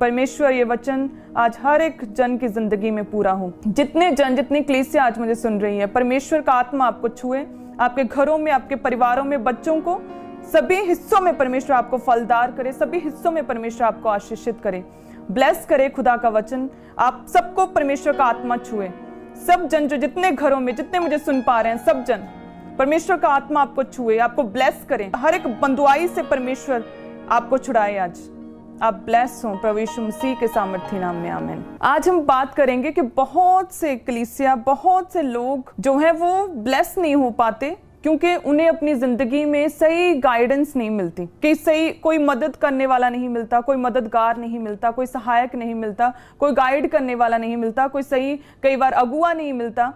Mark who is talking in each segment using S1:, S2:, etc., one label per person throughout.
S1: परमेश्वर ये वचन आज हर एक जन की जिंदगी में पूरा हो। जितने जन, जितनी कलीसिया आज मुझे सुन रही है, परमेश्वर का आत्मा आपको छुए, आपके घरों में, आपके परिवारों में, बच्चों को, सभी हिस्सों में परमेश्वर आपको फलदार करे, सभी हिस्सों में परमेश्वर आपको आशीषित करे, ब्लेस करे। खुदा का वचन आप सबको परमेश्वर का आत्मा छुए। सब जन जो जितने घरों में, जितने मुझे सुन पा रहे हैं, सब जन परमेश्वर का आत्मा आपको छुए, आपको ब्लेस करें। हर एक बंदुआई से परमेश्वर आपको छुड़ाए। आज आप ब्लेस हो प्रभु यीशु मसीह के सामर्थी नाम में, आमीन। आज हम बात करेंगे कि बहुत से कलीसिया, बहुत से लोग जो है वो ब्लेस नहीं हो पाते क्योंकि उन्हें अपनी जिंदगी में सही गाइडेंस नहीं मिलती, कि सही कोई मदद करने वाला नहीं मिलता, कोई मददगार नहीं मिलता, कोई सहायक नहीं मिलता, कोई गाइड करने वाला नहीं मिलता, कोई सही कई बार अगुआ नहीं मिलता,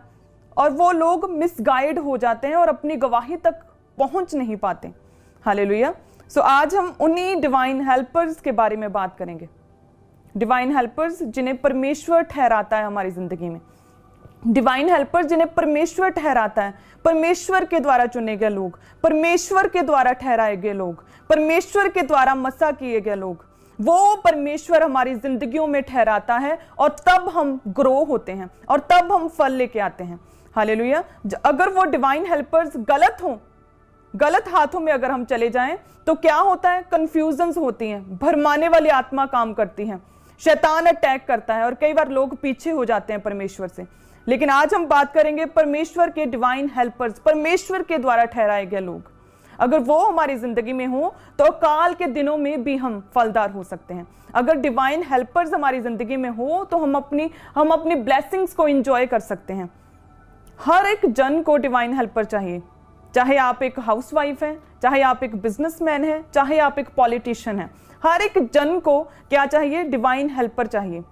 S1: और वो लोग मिसगाइड हो जाते हैं और अपनी गवाही तक पहुंच नहीं पाते। हालेलुया। सो आज हम उन्हीं डिवाइन हेल्पर्स के बारे में बात करेंगे। डिवाइन हेल्पर्स जिन्हें परमेश्वर ठहराता है हमारी जिंदगी में। डिवाइन हेल्पर्स जिन्हें परमेश्वर ठहराता है, परमेश्वर के द्वारा चुने गए लोग, परमेश्वर के द्वारा ठहराए गए लोग, परमेश्वर के द्वारा मसा किए गए लोग, वो परमेश्वर हमारी जिंदगियों में ठहराता है और तब हम ग्रो होते हैं और तब हम फल लेके आते हैं। हालेलुया। अगर वो डिवाइन हेल्पर्स गलत हों, गलत हाथों में अगर हम चले जाएं तो क्या होता है? कंफ्यूजन्स होती हैं, भरमाने वाली आत्मा काम करती है, शैतान अटैक करता है और कई बार लोग पीछे हो जाते हैं परमेश्वर से। लेकिन आज हम बात करेंगे परमेश्वर के डिवाइन हेल्पर्स, परमेश्वर के द्वारा ठहराए गए लोग। अगर वो हमारी जिंदगी में हो तो काल के दिनों में भी हम फलदार हो सकते हैं। अगर डिवाइन हेल्पर्स हमारी जिंदगी में हो तो हम अपनी ब्लेसिंग्स को एंजॉय कर सकते हैं। हर एक जन को डिवाइन हेल्पर चाहिए, चाहे आप एक हाउसवाइफ हैं, चाहे आप एक बिजनेसमैन हैं, चाहे आप एक पॉलिटिशियन हैं। हर एक जन को क्या चाहिए? डिवाइन हेल्पर चाहिए।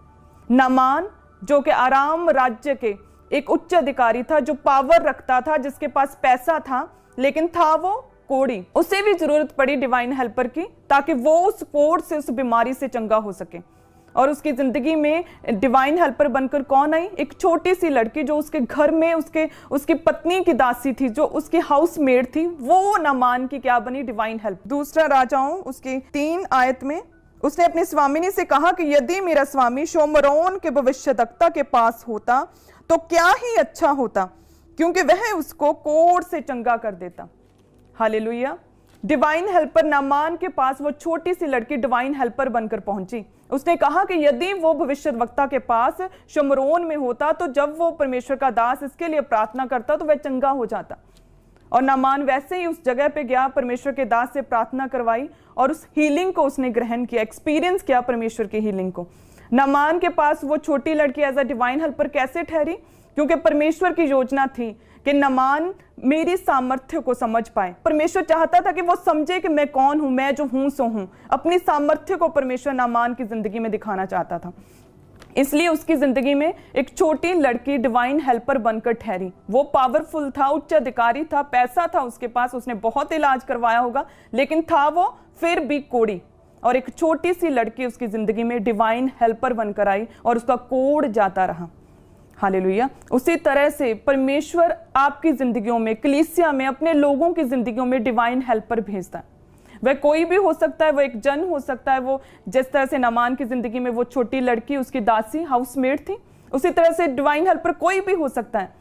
S1: नामान जो कि आराम राज्य के एक उच्च अधिकारी था, जो पावर रखता था, जिसके पास पैसा था, लेकिन था वो कोढ़ी। उसे भी जरूरत पड़ी डिवाइन हेल्पर की ताकि वो उस कोढ़ से, उस बीमारी से चंगा हो सके। और उसकी जिंदगी में डिवाइन हेल्पर बनकर कौन आई? एक छोटी सी लड़की जो उसके घर में उसकी पत्नी की दासी थी, जो उसकी हाउस मेड थी, वो नामान की क्या बनी? Divine help. दूसरा राजाओं उसकी 3 आयत में उसने अपनी स्वामिनी से कहा कि यदि मेरा स्वामी शोमरोन के भविष्यद्वक्ता के पास होता तो क्या ही अच्छा होता, क्योंकि वह उसको कोढ़ से चंगा कर देता। हालेलुया। डिवाइन हेल्पर नामान के पास वो छोटी सी लड़की डिवाइन हेल्पर बनकर पहुंची। उसने कहा कि यदि वो भविष्यद्वक्ता के पास शोमरोन में होता तो जब वो परमेश्वर का दास इसके लिए प्रार्थना करता तो वह चंगा हो जाता। और नामान वैसे ही उस जगह पे गया, परमेश्वर के दास से प्रार्थना करवाई और उस हीलिंग को उसने ग्रहण किया, एक्सपीरियंस किया परमेश्वर की हीलिंग को। नामान के पास वो छोटी लड़की एज अ डिवाइन हेल्पर कैसे ठहरी? क्योंकि परमेश्वर की योजना थी कि नामान मेरी सामर्थ्य को समझ पाए। परमेश्वर चाहता था कि वो समझे कि मैं कौन हूं, मैं जो हूं सो हूं। अपनी सामर्थ्य को परमेश्वर नामान की जिंदगी में दिखाना चाहता था, इसलिए उसकी जिंदगी में एक छोटी लड़की डिवाइन हेल्पर बनकर ठहरी। वो पावरफुल था, उच्च अधिकारी था, पैसा था उसके पास, उसने बहुत इलाज करवाया होगा, लेकिन था वो फिर भी कोढ़ी। और एक छोटी सी लड़की उसकी जिंदगी में डिवाइन हेल्पर बनकर आई और उसका कोढ़ जाता रहा। हालेलुया। उसी तरह से परमेश्वर आपकी जिंदगियों में, कलीसिया में, अपने लोगों की जिंदगियों में डिवाइन हेल्पर भेजता है। वह कोई भी हो सकता है, वो एक जन हो सकता है, वो जिस तरह से नामान की जिंदगी में वो छोटी लड़की उसकी दासी हाउसमेड थी, उसी तरह से डिवाइन हेल्पर कोई भी हो सकता है।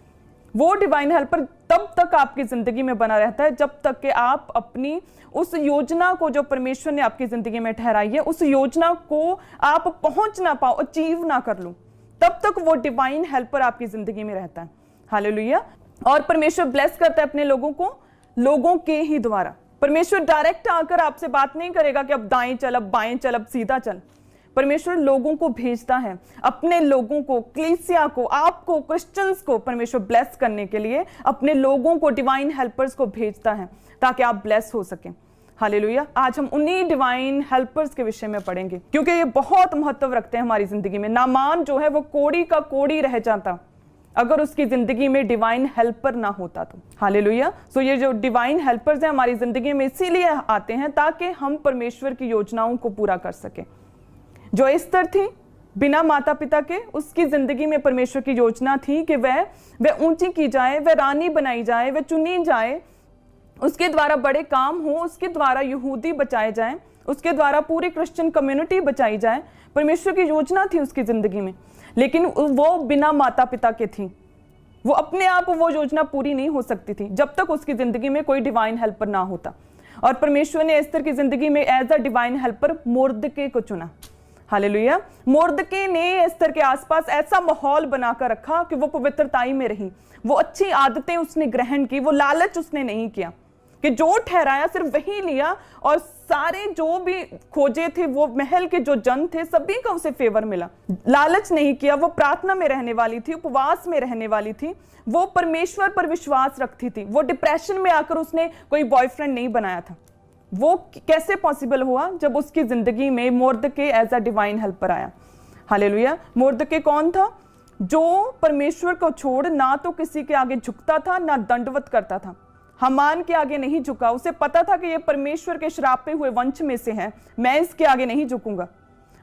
S1: वो डिवाइन हेल्पर तब तक आपकी जिंदगी में बना रहता है जब तक कि आप अपनी उस योजना को जो परमेश्वर ने आपकी जिंदगी में ठहराई है, उस योजना को आप पहुंच ना पाओ, अचीव ना कर लो, तब तक वो डिवाइन हेल्पर आपकी जिंदगी में रहता है। हालेलुया। और परमेश्वर ब्लेस करता है अपने लोगों को लोगों के ही द्वारा। परमेश्वर डायरेक्ट आकर आपसे बात नहीं करेगा कि अब दाएं चल, अब बाएं चल, अब सीधा चल। परमेश्वर लोगों को भेजता है, अपने लोगों को, कलीसिया को, आपको, क्रिश्चियंस को परमेश्वर ब्लेस करने के लिए अपने लोगों को, डिवाइन हेल्पर्स को भेजता है ताकि आप ब्लेस हो सकें। हालेलुया। आज हम उन्हीं डिवाइन हेल्पर्स के विषय में पढ़ेंगे क्योंकि ये बहुत महत्व रखते हैं हमारी जिंदगी में। नामान जो है वो कोढ़ी का कोढ़ी रह जाता अगर उसकी जिंदगी में डिवाइन हेल्पर ना होता तो। हालेलुया। सो ये जो डिवाइन हेल्पर्स हैं हमारी जिंदगी में इसीलिए आते हैं ताकि हम परमेश्वर की योजनाओं को पूरा कर सकें। जो एस्थर थी बिना माता पिता के, उसकी जिंदगी में परमेश्वर की योजना थी कि वह ऊंची की जाए, वह रानी बनाई जाए, वह चुनी जाए, उसके द्वारा बड़े काम हो, उसके द्वारा यहूदी बचाए जाएं उसके द्वारा पूरी क्रिश्चियन कम्युनिटी बचाई जाए, परमेश्वर की योजना थी उसकी जिंदगी में। लेकिन वो बिना माता पिता के थी, वो अपने आप वो योजना पूरी नहीं हो सकती थी जब तक उसकी जिंदगी में कोई डिवाइन हेल्पर ना होता। और परमेश्वर ने एस्तर की जिंदगी में as a divine helper Mordecai को चुना। हालेलुया। मोर्दके ने एस्तर के आसपास ऐसा माहौल बनाकर रखा कि वो पवित्रताई में रही, वो अच्छी आदतें उसने ग्रहण की, वो लालच उसने नहीं किया कि जो ठहराया सिर्फ वही लिया, और सारे जो भी खोजे थे, वो महल के जो जन थे, सभी का उसे फेवर मिला। लालच नहीं किया, वो प्रार्थना में रहने वाली थी, उपवास में रहने वाली थी, वो परमेश्वर पर विश्वास रखती थी। वो डिप्रेशन में आकर उसने कोई बॉयफ्रेंड नहीं बनाया था। वो कैसे पॉसिबल हुआ? जब उसकी जिंदगी में Mordecai as a divine helper आया। हालेलुया। मोर्दके कौन था? जो परमेश्वर को छोड़ ना तो किसी के आगे झुकता था, ना दंडवत करता था। हामान के आगे नहीं झुका, उसे पता था कि ये परमेश्वर के श्रापे हुए वंश में से है, मैं इसके आगे नहीं झुकूंगा।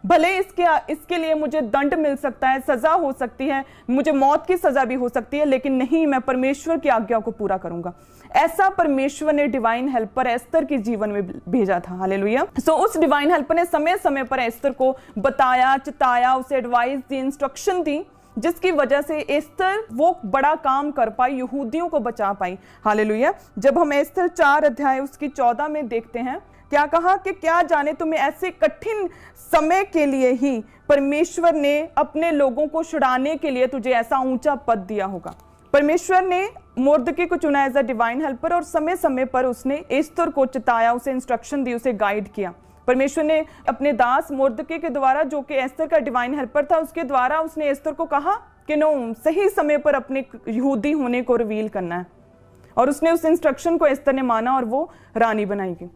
S1: भले इसके लिए मुझे दंड मिल सकता है, सजा हो सकती है, मुझे मौत की सजा भी हो सकती है, लेकिन नहीं, मैं परमेश्वर की आज्ञा को पूरा करूंगा। ऐसा परमेश्वर ने डिवाइन हेल्पर एस्तर के जीवन में भेजा था। हालेलुया। सो उस डिवाइन हेल्पर ने समय समय पर एस्तर को बताया, चिताया, उसे एडवाइस दी, इंस्ट्रक्शन दी, जिसकी वजह से एस्तर वो बड़ा काम कर पाई, यहूदियों को बचा पाई। हालेलुया। जब हम एस्तर 4 अध्याय उसकी 14 में देखते हैं, क्या कहा कि क्या जाने तुम्हें ऐसे कठिन समय के लिए ही परमेश्वर ने अपने लोगों को छुड़ाने के लिए तुझे ऐसा ऊंचा पद दिया होगा। परमेश्वर ने मोर्दके को चुना एज अ डिवाइन हेल्पर, और समय समय पर उसने एस्तर को चिताया, उसे इंस्ट्रक्शन दी, उसे गाइड किया। परमेश्वर ने अपने दास मोर्दके के द्वारा, जो कि एस्तर का डिवाइन हेल्पर था, उसके द्वारा उसने एस्तर को कहा कि नो, सही समय पर अपने यहूदी होने को रिवील करना है। और उसने उस इंस्ट्रक्शन को एस्तर ने माना और वो रानी बनाई गई।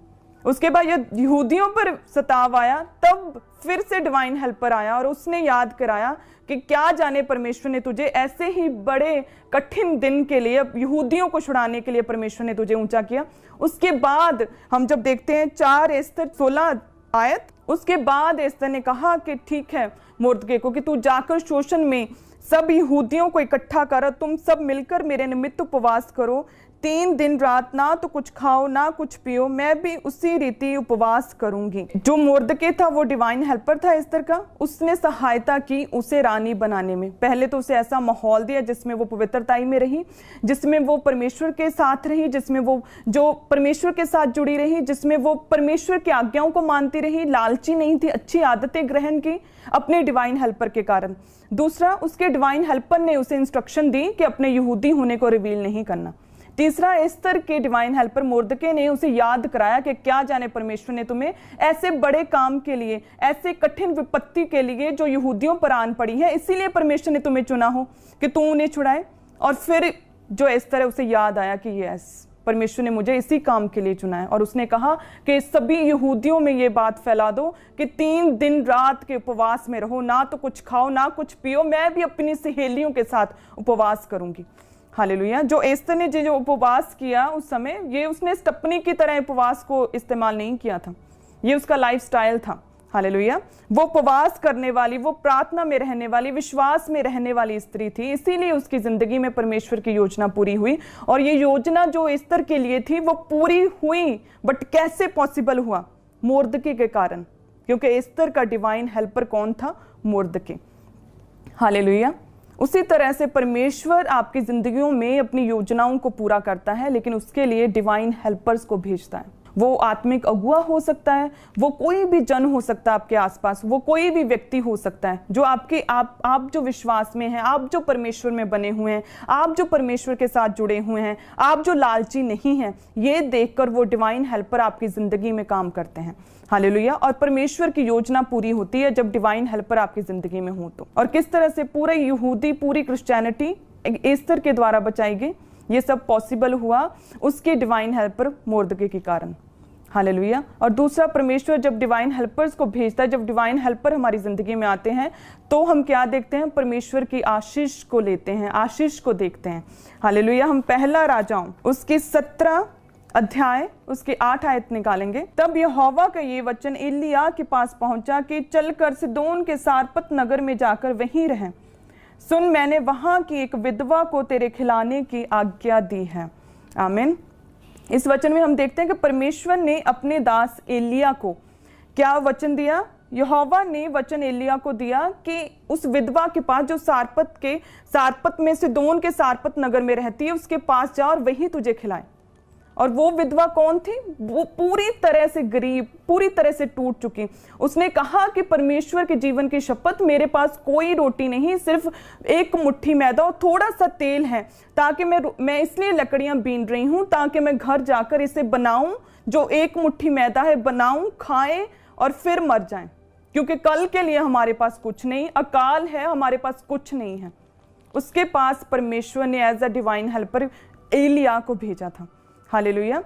S1: उसके बाद जब यहूदियों पर सताव आया, तब फिर से डिवाइन हेल्पर आया और उसने याद कराया कि क्या जाने परमेश्वर ने तुझे ऐसे ही बड़े कठिन दिन के लिए, यहूदियों को छुड़ाने के लिए परमेश्वर ने तुझे ऊंचा किया। उसके बाद हम जब देखते हैं 4 एस्तर 16 आयत, उसके बाद एस्तर ने कहा कि ठीक है मोर्दके को कि तू जाकर शोषण में सब यहूदियों को इकट्ठा कर, तुम सब मिलकर मेरे निमित्त उपवास करो, 3 दिन रात ना तो कुछ खाओ ना कुछ पियो, मैं भी उसी रीति उपवास करूंगी। जो मोर्दके था वो डिवाइन हेल्पर था एस्तर का, उसने सहायता की उसे रानी बनाने में। पहले तो उसे ऐसा माहौल दिया जिसमें वो पवित्रताई में रही, जिसमें वो परमेश्वर के साथ रही, जिसमें वो जो परमेश्वर के साथ जुड़ी रही, जिसमें वो परमेश्वर की आज्ञाओं को मानती रही, लालची नहीं थी, अच्छी आदतें ग्रहण की अपने डिवाइन हेल्पर के कारण। दूसरा, उसके डिवाइन हेल्पर ने उसे इंस्ट्रक्शन दी कि अपने यहूदी होने को रिवील नहीं करना। तीसरा, एस्तर के डिवाइन हेल्पर मोर्दके ने उसे याद कराया कि क्या जाने परमेश्वर ने तुम्हें ऐसे बड़े काम के लिए, ऐसे कठिन विपत्ति के लिए जो यहूदियों पर आन पड़ी है, इसीलिए परमेश्वर ने तुम्हें चुना हो कि तू उन्हें छुड़ाए। और फिर जो एस्तर है उसे याद आया कि यस, परमेश्वर ने मुझे इसी काम के लिए चुना है। और उसने कहा कि सभी यहूदियों में ये बात फैला दो कि 3 दिन रात के उपवास में रहो, ना तो कुछ खाओ ना कुछ पियो, मैं भी अपनी सहेलियों के साथ उपवास करूंगी। हालेलुया। जो एस्तर ने जो उपवास किया उस समय, ये उसने स्टपनी की तरह उपवास को इस्तेमाल नहीं किया था, ये उसका लाइफस्टाइल था। हालेलुया। वो उपवास करने वाली, वो प्रार्थना में रहने वाली, विश्वास में रहने वाली स्त्री थी, इसीलिए उसकी जिंदगी में परमेश्वर की योजना पूरी हुई। और ये योजना जो एस्तर के लिए थी वो पूरी हुई, बट कैसे पॉसिबल हुआ? मोर्दके के कारण, क्योंकि एस्तर का डिवाइन हेल्पर कौन था? मोर्दके। हालेलुया। उसी तरह से परमेश्वर आपकी जिंदगियों में अपनी योजनाओं को पूरा करता है, लेकिन उसके लिए डिवाइन हेल्पर्स को भेजता है। वो आत्मिक अगुआ हो सकता है, वो कोई भी जन हो सकता है आपके आसपास, वो कोई भी व्यक्ति हो सकता है जो आपके आप जो विश्वास में हैं, आप जो परमेश्वर में बने हुए हैं, आप जो परमेश्वर के साथ जुड़े हुए हैं, आप जो लालची नहीं हैं, ये देखकर वो डिवाइन हेल्पर आपकी जिंदगी में काम करते हैं। हालेलुया। और परमेश्वर की योजना पूरी होती है जब डिवाइन हेल्पर आपकी जिंदगी में हो तो। और किस तरह से पूरे यहूदी, पूरी क्रिश्चियनिटी एस्तर के द्वारा बचाई गई, ये सब पॉसिबल हुआ उसके डिवाइन हेल्पर मोर्दके के कारण। हालेलुया। और दूसरा, परमेश्वर जब डिवाइन हेल्पर्स को भेजता है, जब डिवाइन हेल्पर हमारी जिंदगी में आते हैं, तो हम क्या देखते हैं? परमेश्वर की आशीष को लेते हैं, आशीष को देखते हैं। हालेलुया। हम पहला राजाओं उसके 17 अध्याय उसके 8 आयत निकालेंगे। तब यहोवा का ये वचन एलिय्याह के पास पहुंचा कि चलकर सिदोन के सारपत नगर में जाकर वहीं रहें। सुन, मैंने वहां की एक विधवा को तेरे खिलाने की आज्ञा दी है। आमीन। इस वचन में हम देखते हैं कि परमेश्वर ने अपने दास एलिय्याह को क्या वचन दिया? यहोवा ने वचन एलिया को दिया कि उस विधवा के पास जो सारपत में सिदोन के सारपत नगर में रहती है, उसके पास जा और वही तुझे खिलाए। और वो विधवा कौन थी? वो पूरी तरह से गरीब, पूरी तरह से टूट चुकी। उसने कहा कि परमेश्वर के जीवन की शपथ, मेरे पास कोई रोटी नहीं, सिर्फ एक मुट्ठी मैदा और थोड़ा सा तेल है, ताकि मैं इसलिए लकड़ियां बीन रही हूं ताकि मैं घर जाकर इसे बनाऊं, जो एक मुट्ठी मैदा है बनाऊं, खाएं और फिर मर जाएं, क्योंकि कल के लिए हमारे पास कुछ नहीं, अकाल है, हमारे पास कुछ नहीं है। उसके पास परमेश्वर ने एज अ डिवाइन हेल्पर एलिया को भेजा था। हालेलुया।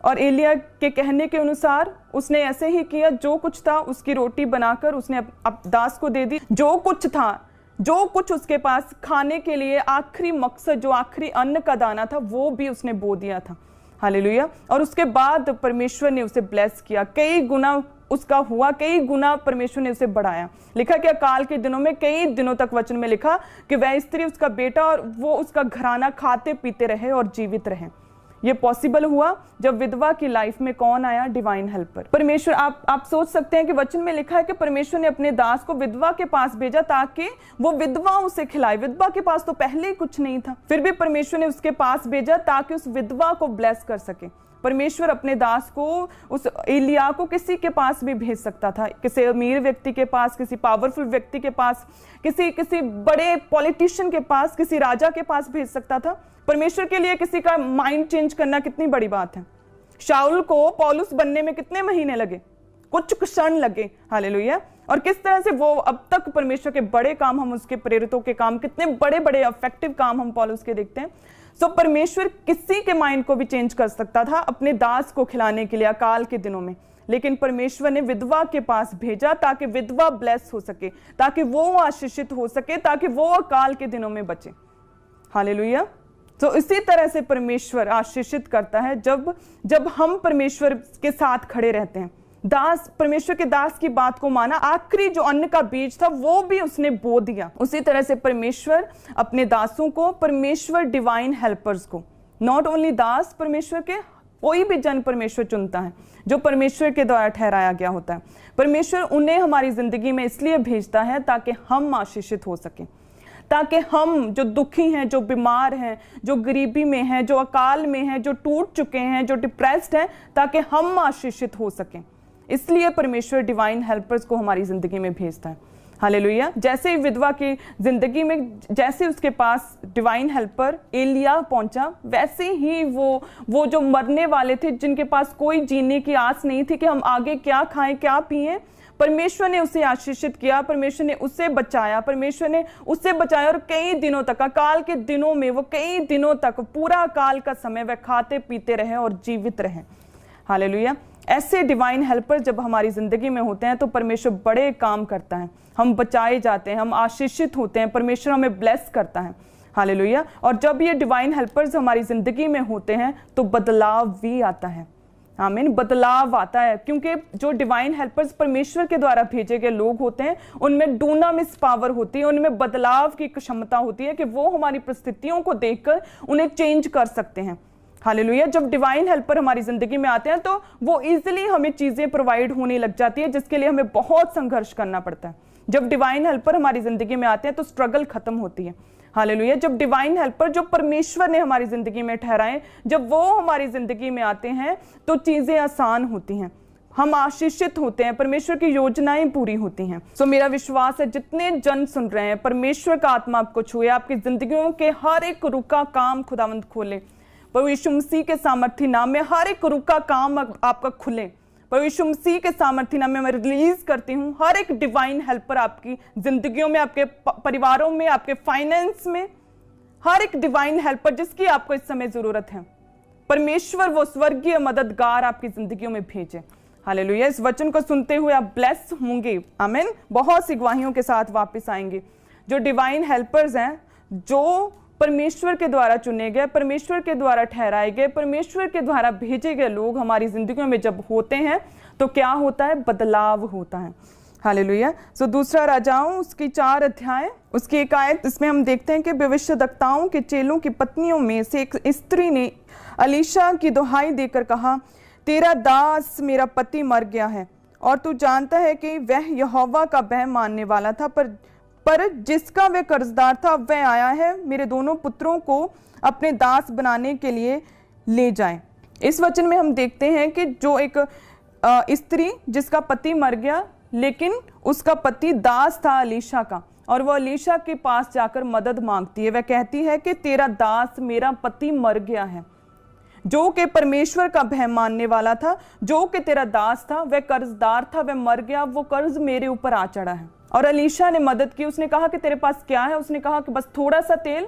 S1: और एलिया के कहने के अनुसार उसने ऐसे ही किया। जो कुछ था उसकी रोटी बनाकर उसने दास को दे दी। जो कुछ था, जो कुछ उसके पास खाने के लिए आखिरी मकसद, जो आखिरी अन्न का दाना था, वो भी उसने बो दिया था। हालेलुया। और उसके बाद परमेश्वर ने उसे ब्लेस किया, कई गुना उसका हुआ, कई गुना परमेश्वर ने उसे बढ़ाया। लिखा कि अकाल के दिनों में कई दिनों तक वचन में लिखा कि वह स्त्री, उसका बेटा और वो उसका घराना खाते पीते रहे और जीवित रहे। ये पॉसिबल हुआ जब विधवा की लाइफ में कौन आया? डिवाइन हेल्पर, परमेश्वर। आप सोच सकते हैं कि वचन में लिखा है कि परमेश्वर ने अपने दास को विधवा के पास भेजा ताकि वो विधवा उसे खिलाए। विधवा के पास तो पहले ही कुछ नहीं था, फिर भी परमेश्वर ने उसके पास भेजा ताकि उस विधवा को ब्लेस कर सके। परमेश्वर अपने दास को, उस एलिया को किसी के पास भी भेज सकता था, किसी अमीर व्यक्ति के पास, किसी पावरफुल व्यक्ति के पास, किसी बड़े पॉलिटिशियन के पास, किसी राजा के पास भेज सकता था। परमेश्वर के लिए किसी का माइंड चेंज करना कितनी बड़ी बात है। शाऊल को पौलुस बनने में कितने महीने लगे? कुछ क्षण लगे। हालेलुया। और किस तरह से वो अब तक परमेश्वर के बड़े काम, हम उसके प्रेरितों के काम, कितने बड़े बड़े इफेक्टिव काम हम पौलुस के देखते हैं। सो परमेश्वर किसी के माइंड को भी चेंज कर सकता था अपने दास को खिलाने के लिए अकाल के दिनों में, लेकिन परमेश्वर ने विधवा के पास भेजा ताकि विधवा ब्लेस हो सके, ताकि वो आशीषित हो सके, ताकि वो अकाल के दिनों में बचे। हालेलुया। तो इसी तरह से परमेश्वर आशीषित करता है जब हम परमेश्वर के साथ खड़े रहते हैं। परमेश्वर के दास की बात को माना, आखिरी जो अन्न का बीज था वो भी उसने बो दिया। उसी तरह से परमेश्वर अपने दासों को, परमेश्वर डिवाइन हेल्पर्स को, नॉट ओनली दास परमेश्वर के, कोई भी जन परमेश्वर चुनता है जो परमेश्वर के द्वारा ठहराया गया होता है। परमेश्वर उन्हें हमारी जिंदगी में इसलिए भेजता है ताकि हम आशीषित हो सकें, ताकि हम जो दुखी हैं, जो बीमार हैं, जो गरीबी में हैं, जो अकाल में हैं, जो टूट चुके हैं, जो डिप्रेस्ड हैं, ताकि हम आशीषित हो सकें। इसलिए परमेश्वर डिवाइन हेल्पर्स को हमारी जिंदगी में भेजता है। हालेलुया। जैसे ही विधवा की जिंदगी में, जैसे उसके पास डिवाइन हेल्पर एलिया पहुंचा, वैसे ही वो जो मरने वाले थे, जिनके पास कोई जीने की आस नहीं थी कि हम आगे क्या खाएं, क्या पिएं, परमेश्वर ने उसे आशीषित किया, परमेश्वर ने उसे बचाया, परमेश्वर ने उसे बचाया। और कई दिनों तक, अकाल के दिनों में, वो कई दिनों तक, पूरा अकाल का समय वह खाते पीते रहे और जीवित रहे। हालेलुया। ऐसे डिवाइन हेल्पर जब हमारी जिंदगी में होते हैं तो परमेश्वर बड़े काम करता है, हम बचाए जाते हैं, हम आशीषित होते हैं, परमेश्वर हमें ब्लेस करता है। हालेलुया। और जब ये डिवाइन हेल्पर्स हमारी जिंदगी में होते हैं तो बदलाव भी आता है। आमीन। बदलाव आता है, क्योंकि जो डिवाइन हेल्पर्स परमेश्वर के द्वारा भेजे गए लोग होते हैं, उनमें डूनामिस पावर होती है, उनमें बदलाव की क्षमता होती है कि वो हमारी परिस्थितियों को देखकर उन्हें चेंज कर सकते हैं। हालेलुया। जब डिवाइन हेल्पर हमारी जिंदगी में आते हैं तो वो इजीली हमें चीजें प्रोवाइड होने लग जाती है, जिसके लिए हमें बहुत संघर्ष करना पड़ता है। जब डिवाइन हेल्पर हमारी जिंदगी में आते हैं तो स्ट्रगल खत्म होती है। हालेलुया। जब डिवाइन हेल्पर, जो परमेश्वर ने हमारी जिंदगी में ठहराए, जब वो हमारी जिंदगी में आते हैं तो चीजें आसान होती हैं, हम आशीषित होते हैं, परमेश्वर की योजनाएं पूरी होती हैं। सो मेरा विश्वास है जितने जन सुन रहे हैं, परमेश्वर का आत्मा आपको छुए, आपकी जिंदगियों के हर एक रुका काम खुदावंद खोले। प्रभु यीशु मसीह के सामर्थी नाम में हर एक रुका काम आपका खुले। प्रभु यीशु मसीह के सामर्थी नाम में मैं रिलीज करती हूँ हर एक डिवाइन हेल्पर आपकी जिंदगियों में, आपके परिवारों में, आपके फाइनेंस में, हर एक डिवाइन हेल्पर जिसकी आपको इस समय जरूरत है, परमेश्वर वो स्वर्गीय मददगार आपकी जिंदगियों में भेजे। हालेलुया। इस वचन को सुनते हुए आप ब्लेस होंगे। आमीन। बहुत सी गवाहियों के साथ वापस आएंगे। जो डिवाइन हेल्पर्स हैं, जो परमेश्वर के द्वारा चुने गए, परमेश्वर के द्वारा ठहराए गए, परमेश्वर के द्वारा भेजे गए लोग हमारी जिंदगियों में जब होते हैं तो क्या होता है? बदलाव होता है। हालेलुया। सो दूसरा राजाओं उसकी 4 अध्याय उसकी 1 आयत, इसमें हम देखते हैं कि भविष्यद्वक्ताओं के चेलों की पत्नियों में से एक स्त्री ने अलीशा की दुहाई देकर कहा, तेरा दास मेरा पति मर गया है और तू जानता है कि वह यहोवा का भय मानने वाला था, पर जिसका वह कर्जदार था वह आया है, मेरे दोनों पुत्रों को अपने दास बनाने के लिए ले जाए। इस वचन में हम देखते हैं कि जो एक स्त्री जिसका पति मर गया, लेकिन उसका पति दास था अलीशा का, और वह अलीशा के पास जाकर मदद मांगती है। वह कहती है कि तेरा दास, मेरा पति मर गया है, जो कि परमेश्वर का भय मानने वाला था, जो कि तेरा दास था, वह कर्जदार था, वह मर गया, वो कर्ज मेरे ऊपर आ चढ़ा है। और अलीशा ने मदद की। उसने कहा कि तेरे पास क्या है? उसने कहा कि बस थोड़ा सा तेल,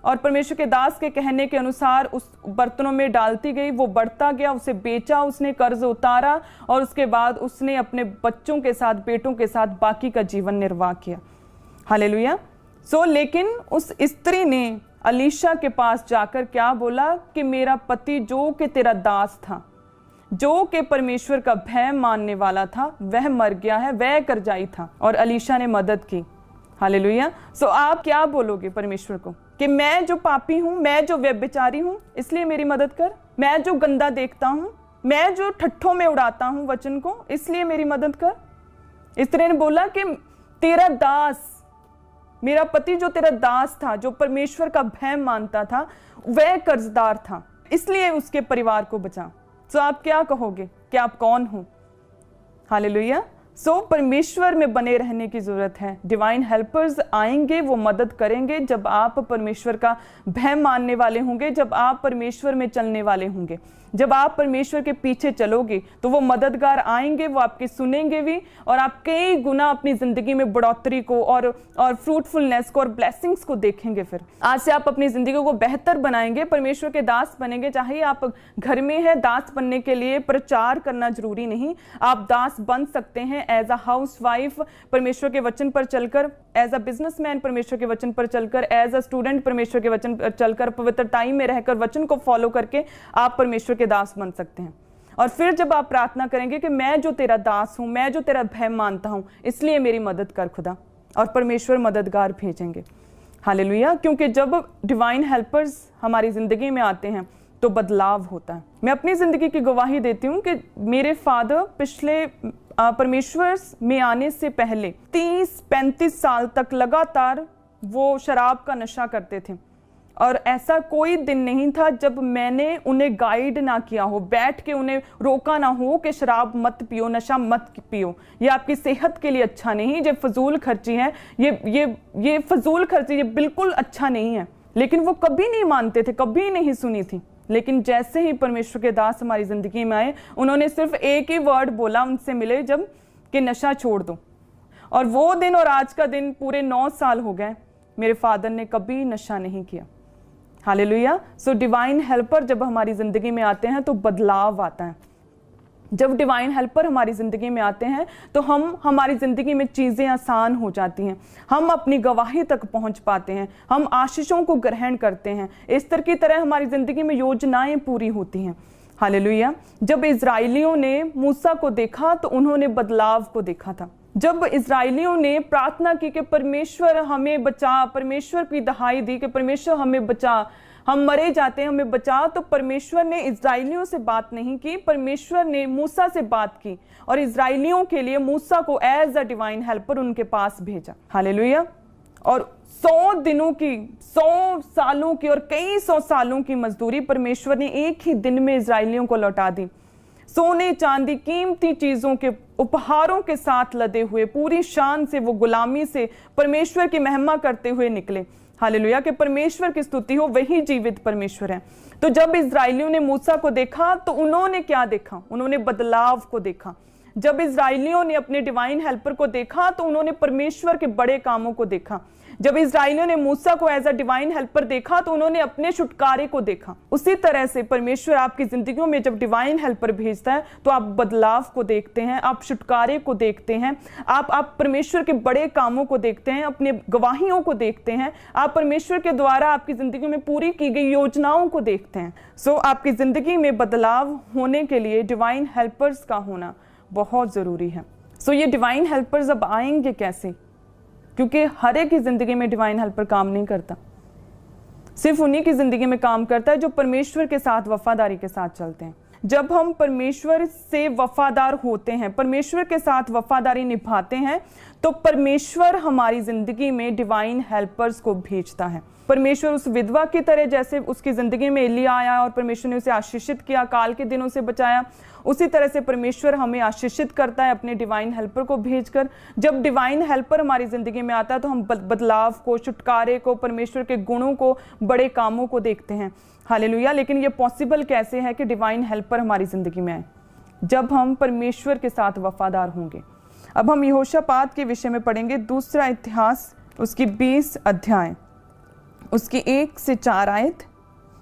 S1: और परमेश्वर के दास के कहने के अनुसार उस बर्तनों में डालती गई, वो बढ़ता गया, उसे बेचा, उसने कर्ज उतारा, और उसके बाद उसने अपने बच्चों के साथ, बेटों के साथ बाकी का जीवन निर्वाह किया। हालेलुया। लेकिन उस स्त्री ने अलीशा के पास जाकर क्या बोला कि मेरा पति जो कि तेरा दास था, जो कि परमेश्वर का भय मानने वाला था, वह मर गया है, वह कर्जाई था, और अलीशा ने मदद की। हालेलुया। आप क्या बोलोगे परमेश्वर को कि मैं जो पापी हूं, मैं जो व्यभिचारी हूं, इसलिए मेरी मदद कर। मैं जो गंदा देखता हूं, मैं जो ठट्ठों में उड़ाता हूं वचन को, इसलिए मेरी मदद कर। इस तरह ने बोला कि तेरा दास, मेरा पति जो तेरा दास था, जो परमेश्वर का भय मानता था, वह कर्जदार था, इसलिए उसके परिवार को बचा। आप क्या कहोगे कि आप कौन हो? हालेलुया। परमेश्वर में बने रहने की जरूरत है। डिवाइन हेल्पर्स आएंगे, वो मदद करेंगे जब आप परमेश्वर का भय मानने वाले होंगे, जब आप परमेश्वर में चलने वाले होंगे। जब आप परमेश्वर के पीछे चलोगे तो वो मददगार आएंगे, वो आपके सुनेंगे भी, और आप कई गुना अपनी जिंदगी में बढ़ोतरी को और फ्रूटफुलनेस को और ब्लेसिंग्स को देखेंगे। फिर आज से आप अपनी जिंदगी को बेहतर बनाएंगे, परमेश्वर के दास बनेंगे। चाहे आप घर में है, दास बनने के लिए प्रचार करना जरूरी नहीं, आप दास बन सकते हैं एज अ हाउस वाइफ परमेश्वर के वचन पर चलकर, एज अ बिजनेसमैन परमेश्वर के वचन पर चलकर, एज अ स्टूडेंट परमेश्वर के वचन पर चलकर, पवित्रताई में रहकर वचन को फॉलो करके आप परमेश्वर के दास बन सकते हैं। और फिर जब आप प्रार्थना करेंगे कि मैं जो तेरा दास हूं, मैं जो तेरा भय मानता हूं, इसलिए मेरी मदद कर खुदा, और परमेश्वर मददगार भेजेंगे। हालेलुया। क्योंकि जब डिवाइन हेल्पर्स हमारी जिंदगी में आते हैं तो बदलाव होता है। मैं अपनी जिंदगी की गवाही देती हूँ कि मेरे फादर पिछले परमेश्वर में आने से पहले 30-35 साल तक लगातार वो शराब का नशा करते थे, और ऐसा कोई दिन नहीं था जब मैंने उन्हें गाइड ना किया हो, बैठ के उन्हें रोका ना हो कि शराब मत पियो, नशा मत पियो, ये आपकी सेहत के लिए अच्छा नहीं, ये फजूल खर्ची है, ये फजूल खर्ची, ये बिल्कुल अच्छा नहीं है। लेकिन वो कभी नहीं मानते थे, कभी नहीं सुनी थी। लेकिन जैसे ही परमेश्वर के दास हमारी जिंदगी में आए, उन्होंने सिर्फ एक ही वर्ड बोला, उनसे मिले जब, कि नशा छोड़ दो। और वो दिन और आज का दिन पूरे 9 साल हो गए, मेरे फादर ने कभी नशा नहीं किया। हालेलुया। डिवाइन हेल्पर जब हमारी जिंदगी में आते हैं तो बदलाव आता है। जब डिवाइन हेल्पर हमारी ज़िंदगी में आते हैं तो हमारी ज़िंदगी में चीज़ें आसान हो जाती हैं, हम अपनी गवाही तक पहुंच पाते हैं, हम आशीषों को ग्रहण करते हैं। इस्तर की तरह हमारी ज़िंदगी में योजनाएं पूरी होती हैं। हालेलुया। जब इजराइलियों ने मूसा को देखा तो उन्होंने बदलाव को देखा था। जब इजराइलियों ने प्रार्थना की कि परमेश्वर हमें बचा, परमेश्वर की दहाई दी कि परमेश्वर हमें बचा, हम मरे जाते हैं, हमें बचा, तो परमेश्वर ने इजराइलियों से बात नहीं की, परमेश्वर ने मूसा से बात की और इजराइलियों के लिए मूसा को एज अ डिवाइन हेल्पर उनके पास भेजा। हालेलुया। और 100 दिनों की, 100 सालों की और कई 100 सालों की मजदूरी परमेश्वर ने एक ही दिन में इजराइलियों को लौटा दी। सोने चांदी कीमती चीजों के उपहारों के साथ लदे हुए पूरी शान से वो गुलामी से परमेश्वर की महिमा करते हुए निकले। हालेलुया। कि परमेश्वर की स्तुति हो, वही जीवित परमेश्वर है। तो जब इजराइलियों ने मूसा को देखा तो उन्होंने क्या देखा? उन्होंने बदलाव को देखा। जब इजराइलियों ने अपने डिवाइन हेल्पर को देखा तो उन्होंने परमेश्वर के बड़े कामों को देखा। जब इजराइलियों ने मूसा को एज अ डिवाइन हेल्पर देखा तो उन्होंने अपने छुटकारे को देखा। उसी तरह से परमेश्वर आपकी जिंदगियों में जब डिवाइन हेल्पर भेजता है तो आप बदलाव को देखते हैं, आप छुटकारे को देखते हैं, आप परमेश्वर के बड़े कामों को देखते हैं, अपने गवाहियों को देखते हैं, आप परमेश्वर के द्वारा आपकी जिंदगी में पूरी की गई योजनाओं को देखते हैं। आपकी जिंदगी में बदलाव होने के लिए डिवाइन हेल्पर्स का होना बहुत जरूरी है। ये डिवाइन हेल्पर्स अब आएंगे कैसे? क्योंकि हर एक की जिंदगी में डिवाइन हेल्पर काम नहीं करता, सिर्फ उन्हीं की जिंदगी में काम करता है जो परमेश्वर के साथ वफादारी के साथ चलते हैं। जब हम परमेश्वर से वफादार होते हैं, परमेश्वर के साथ वफादारी निभाते हैं, तो परमेश्वर हमारी जिंदगी में डिवाइन हेल्पर्स को भेजता है। परमेश्वर उस विधवा की तरह, जैसे उसकी जिंदगी में एलिया आया और परमेश्वर ने उसे आशीषित किया, काल के दिनों से बचाया, उसी तरह से परमेश्वर हमें आशीषित करता है अपने डिवाइन हेल्पर को भेजकर। जब डिवाइन हेल्पर हमारी जिंदगी में आता है तो हम बदलाव को, छुटकारे को, परमेश्वर के गुणों को, बड़े कामों को देखते हैं। हालेलुया। लेकिन ये पॉसिबल कैसे है कि डिवाइन हेल्पर हमारी जिंदगी में आए? जब हम परमेश्वर के साथ वफादार होंगे। अब हम यहोशापात के विषय में पढ़ेंगे, दूसरा इतिहास उसकी 20 अध्याय उसकी 1 से 4 आयत।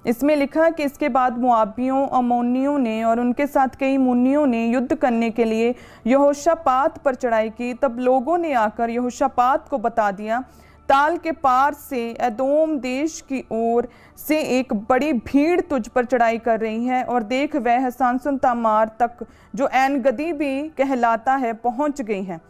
S1: इसमें लिखा कि इसके बाद मोआबियों, अम्मोनियों ने और उनके साथ कई मुन्नियों ने युद्ध करने के लिए यहोशापात पर चढ़ाई की। तब लोगों ने आकर यहोशापात को बता दिया, ताल के पार से एदोम देश की ओर से एक बड़ी भीड़ तुझ पर चढ़ाई कर रही है, और देख वह हसानसुन तामार तक, जो एन गदी भी कहलाता है, पहुंच गई है।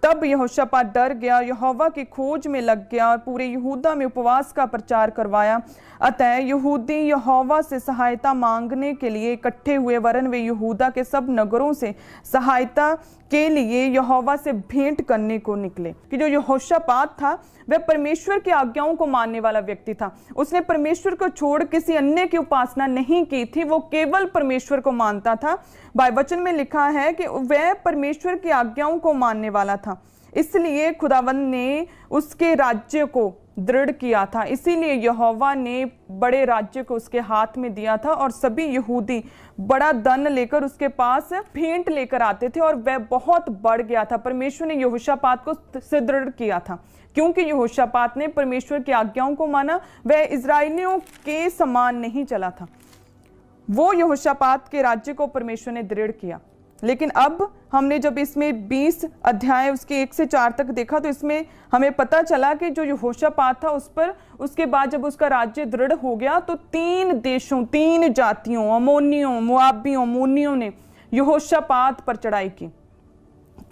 S1: तब यहोशापात डर गया, यहोवा की खोज में लग गया और पूरे यहूदा में उपवास का प्रचार करवाया। अतः यहूदी यहोवा से सहायता मांगने के लिए इकट्ठे हुए, वरन वे यहूदा के सब नगरों से सहायता के लिए यहोवा से भेंट करने को निकले। कि जो यहोशापात था वह परमेश्वर की आज्ञाओं को मानने वाला व्यक्ति था। उसने परमेश्वर को छोड़ किसी अन्य की उपासना नहीं की थी, वो केवल परमेश्वर को मानता था। वचन में लिखा है कि वह परमेश्वर की आज्ञाओं को मानने वाला था, इसलिए खुदावंद ने उसके राज्य को दृढ़ किया था। इसीलिए यहोवा ने बड़े राज्य को उसके हाथ में दिया था, और सभी यहूदी बड़ा धन लेकर उसके पास भेंट लेकर आते थे, और वह बहुत बढ़ गया था। परमेश्वर ने यहोशापात को सुदृढ़ किया था, क्योंकि यहोशापात ने परमेश्वर की आज्ञाओं को माना। वह इजराइलियों के समान नहीं चला था। वो यहोशापात के राज्य को परमेश्वर ने दृढ़ किया। लेकिन अब हमने जब इसमें 20 अध्याय उसके 1 से 4 तक देखा, तो इसमें हमें पता चला कि जो यहोशापात था उस पर, उसके बाद जब उसका राज्य दृढ़ हो गया, तो 3 देशों, 3 जातियों, अम्मोनियों, मोआबियों, मुन्नियों ने यहोशापात पर चढ़ाई की।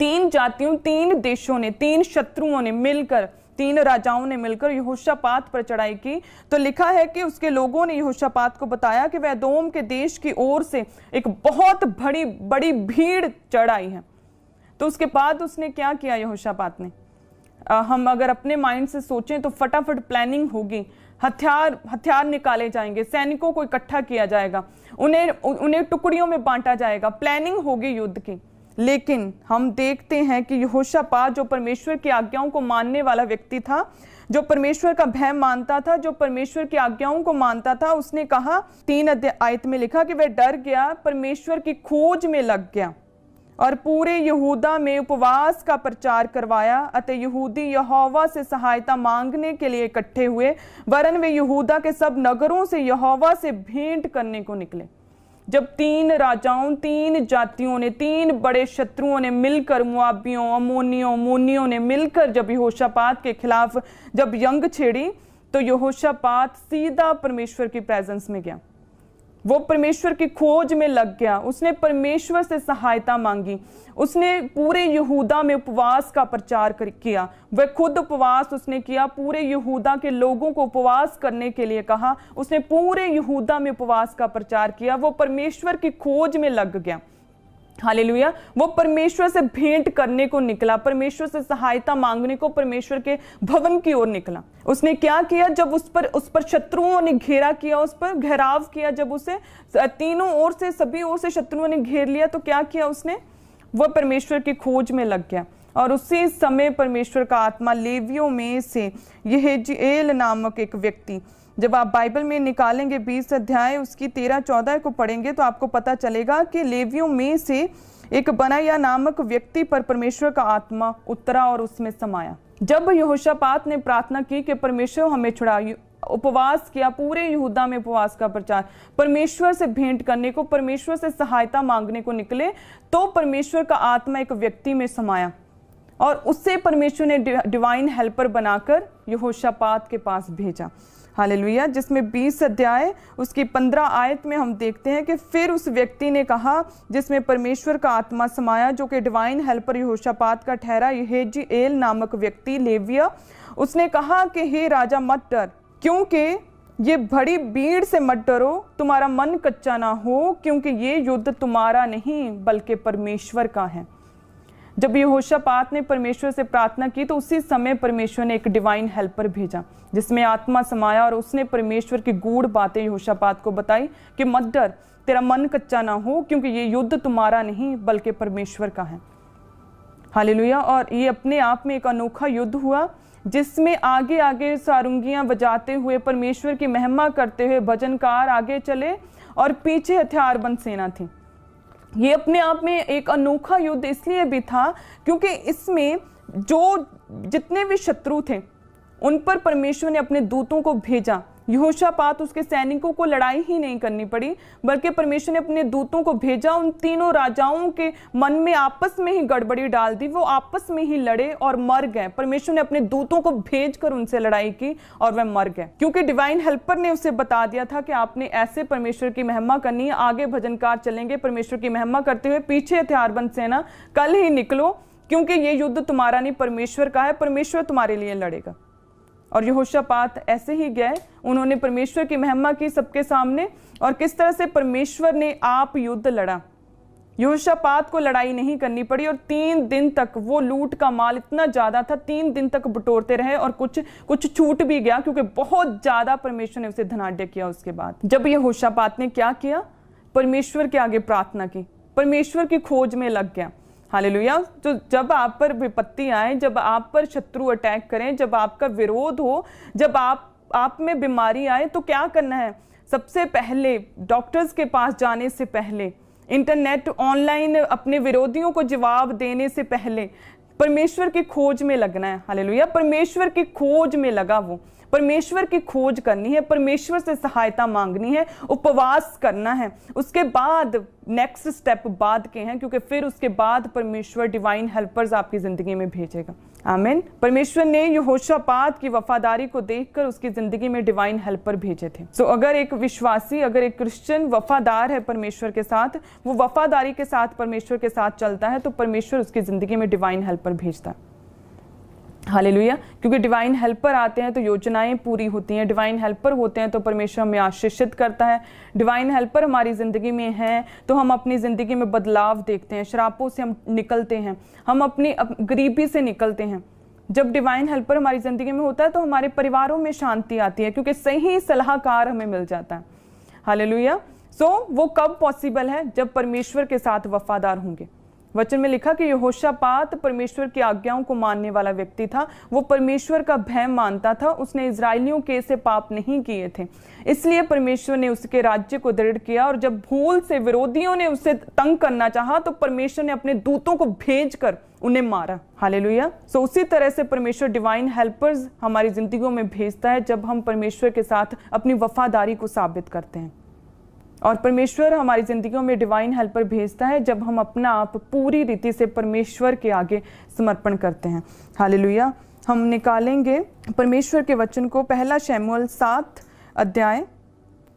S1: 3 जातियों, 3 देशों ने, 3 शत्रुओं ने मिलकर, 3 राजाओं ने मिलकर यहोशापात पर चढ़ाई की। तो लिखा है कि उसके लोगों ने यहोशापात को बताया कि वह एदोम के देश की ओर से एक बहुत बड़ी भीड़ चढ़ आई है। तो उसके बाद उसने क्या किया यहोशापात ने? हम अगर अपने माइंड से सोचें तो फटाफट प्लानिंग होगी, हथियार निकाले जाएंगे, सैनिकों को इकट्ठा किया जाएगा, उन्हें टुकड़ियों में बांटा जाएगा, प्लानिंग होगी युद्ध की। लेकिन हम देखते हैं कि यहोशापात, जो परमेश्वर की आज्ञाओं को मानने वाला व्यक्ति था, जो परमेश्वर का भय मानता था, जो परमेश्वर की आज्ञाओं को मानता था, उसने कहा, 3 आयत में लिखा कि वह डर गया, परमेश्वर की खोज में लग गया और पूरे यहूदा में उपवास का प्रचार करवाया। अतः यहूदी यहोवा से सहायता मांगने के लिए इकट्ठे हुए, वरन वे यहूदा के सब नगरों से यहोवा से भेंट करने को निकले। जब 3 राजाओं, 3 जातियों ने, 3 बड़े शत्रुओं ने मिलकर, मोआबियों, अम्मोनियों, मुन्नियों ने मिलकर जब यहोशापात के खिलाफ जब जंग छेड़ी, तो यहोशापात सीधा परमेश्वर की प्रेजेंस में गया। वो परमेश्वर की खोज में लग गया। उसने परमेश्वर से सहायता मांगी। उसने पूरे यहूदा में उपवास का प्रचार किया। वह खुद उपवास उसने किया, पूरे यहूदा के लोगों को उपवास करने के लिए कहा। उसने पूरे यहूदा में उपवास का प्रचार किया। वो परमेश्वर की खोज में लग गया। हालेलुया। वो परमेश्वर से भेंट करने को निकला, परमेश्वर से सहायता मांगने को, परमेश्वर के भवन की ओर निकला। उसने क्या किया? जब उस पर शत्रुओं ने घेरा किया, उस पर घेराव किया, जब उसे तीनों ओर से, सभी ओर से शत्रुओं ने घेर लिया, तो क्या किया उसने? वह परमेश्वर की खोज में लग गया। और उसी समय परमेश्वर का आत्मा लेवियों में से यहेजीएल नामक एक व्यक्ति, जब आप बाइबल में निकालेंगे 20 अध्याय उसकी 13-14 को पढ़ेंगे, तो आपको पता चलेगा कि लेवियों में से एक बनाया नामक व्यक्ति पर परमेश्वर का आत्मा उतरा और उसमें समाया। जब यहोशापात ने प्रार्थना की कि परमेश्वर हमें छुड़ाइए, उपवास किया, पूरे यहूदा में उपवास का प्रचार, परमेश्वर से भेंट करने को, परमेश्वर से सहायता मांगने को निकले, तो परमेश्वर का आत्मा एक व्यक्ति में समाया और उससे परमेश्वर ने डिवाइन हेल्पर बनाकर यहोशापात के पास भेजा। हालेलुया। जिसमें 20 अध्याय उसकी 15 आयत में हम देखते हैं कि फिर उस व्यक्ति ने कहा, जिसमें परमेश्वर का आत्मा समाया, जो कि डिवाइन हेल्पर यहोशापात का ठहरा, यहेजीएल नामक व्यक्ति लेविया, उसने कहा कि हे राजा मत डर, क्योंकि ये बड़ी भीड़ से मत डरो, तुम्हारा मन कच्चा ना हो, क्योंकि ये युद्ध तुम्हारा नहीं बल्कि परमेश्वर का है। जब यहोशापात ने परमेश्वर से प्रार्थना की तो उसी समय परमेश्वर ने एक डिवाइन हेल्पर भेजा जिसमें आत्मा समाया, और उसने परमेश्वर की गूढ़ बातें यहोशापात को बताई कि मत डर, तेरा मन कच्चा ना हो, क्योंकि ये युद्ध तुम्हारा नहीं बल्कि परमेश्वर का है। हालेलुया। और ये अपने आप में एक अनोखा युद्ध हुआ जिसमें आगे आगे सारंगियां बजाते हुए, परमेश्वर की महिमा करते हुए भजनकार आगे चले और पीछे हथियारबंद सेना थी। ये अपने आप में एक अनोखा युद्ध इसलिए भी था क्योंकि इसमें जो जितने भी शत्रु थे उन पर परमेश्वर ने अपने दूतों को भेजा। यहोशापात उसके सैनिकों को लड़ाई ही नहीं करनी पड़ी, बल्कि परमेश्वर ने अपने दूतों को भेजा। उन तीनों राजाओं के मन में आपस में ही गड़बड़ी डाल दी, वो आपस में ही लड़े और मर गए। परमेश्वर ने अपने दूतों को भेजकर उनसे लड़ाई की और वह मर गए, क्योंकि डिवाइन हेल्पर ने उसे बता दिया था कि आपने ऐसे परमेश्वर की महिमा करनी है। आगे भजनकार चलेंगे परमेश्वर की महिमा करते हुए, पीछे हथियारबंद सेना, कल ही निकलो, क्योंकि ये युद्ध तुम्हारा नहीं परमेश्वर का है, परमेश्वर तुम्हारे लिए लड़ेगा। और यहोशापात ऐसे ही गए, उन्होंने परमेश्वर की महिमा की सबके सामने, और किस तरह से परमेश्वर ने आप युद्ध लड़ा। यहोशापात को लड़ाई नहीं करनी पड़ी, और 3 दिन तक वो लूट का माल इतना ज्यादा था, 3 दिन तक बटोरते रहे, और कुछ छूट भी गया क्योंकि बहुत ज्यादा परमेश्वर ने उसे धनाढ्य किया। उसके बाद जब यहोशापात ने क्या किया, परमेश्वर के आगे प्रार्थना की, परमेश्वर की खोज में लग गया। हालेलुया। तो जब आप पर विपत्ति आए, जब आप पर शत्रु अटैक करें, जब आपका विरोध हो, जब आप में बीमारी आए, तो क्या करना है? सबसे पहले डॉक्टर्स के पास जाने से पहले, इंटरनेट ऑनलाइन अपने विरोधियों को जवाब देने से पहले परमेश्वर की खोज में लगना है। हालेलुया। परमेश्वर की खोज में लगा वो, परमेश्वर की खोज करनी है, परमेश्वर से सहायता मांगनी है, उपवास करना है। उसके बाद नेक्स्ट स्टेप बाद के हैं, क्योंकि फिर उसके बाद परमेश्वर डिवाइन हेल्पर्स आपकी जिंदगी में भेजेगा। आमीन। परमेश्वर ने यहोशापात की वफादारी को देखकर उसकी जिंदगी में डिवाइन हेल्पर भेजे थे। सो अगर एक विश्वासी, अगर एक क्रिश्चियन वफादार है परमेश्वर के साथ, वो वफादारी के साथ परमेश्वर के साथ चलता है, तो परमेश्वर उसकी जिंदगी में डिवाइन हेल्पर भेजता है। हालेलुया। क्योंकि डिवाइन हेल्पर आते हैं तो योजनाएं पूरी होती हैं, डिवाइन हेल्पर होते हैं तो परमेश्वर हमें आशीषित करता है, डिवाइन हेल्पर हमारी ज़िंदगी में हैं तो हम अपनी ज़िंदगी में बदलाव देखते हैं, श्रापों से हम निकलते हैं, हम अपनी गरीबी से निकलते हैं। जब डिवाइन हेल्पर हमारी ज़िंदगी में होता है तो हमारे परिवारों में शांति आती है, क्योंकि सही सलाहकार हमें मिल जाता है। हालेलुया। सो वो कब पॉसिबल है? जब परमेश्वर के साथ वफादार होंगे। वचन में लिखा कि यहोशापात परमेश्वर की आज्ञाओं को मानने वाला व्यक्ति था, वो परमेश्वर का भय मानता था, उसने इजरायलियों के से पाप नहीं किए थे, इसलिए परमेश्वर ने उसके राज्य को दृढ़ किया। और जब भूल से विरोधियों ने उसे तंग करना चाहा तो परमेश्वर ने अपने दूतों को भेजकर उन्हें मारा। हालेलुया। सो उसी तरह से परमेश्वर डिवाइन हेल्पर्स हमारी जिंदगियों में भेजता है जब हम परमेश्वर के साथ अपनी वफादारी को साबित करते हैं। और परमेश्वर हमारी जिंदगियों में डिवाइन हेल्पर भेजता है जब हम अपना आप पूरी रीति से परमेश्वर के आगे समर्पण करते हैं। हालेलुया। हम निकालेंगे परमेश्वर के वचन को, पहला शमूएल 7 अध्याय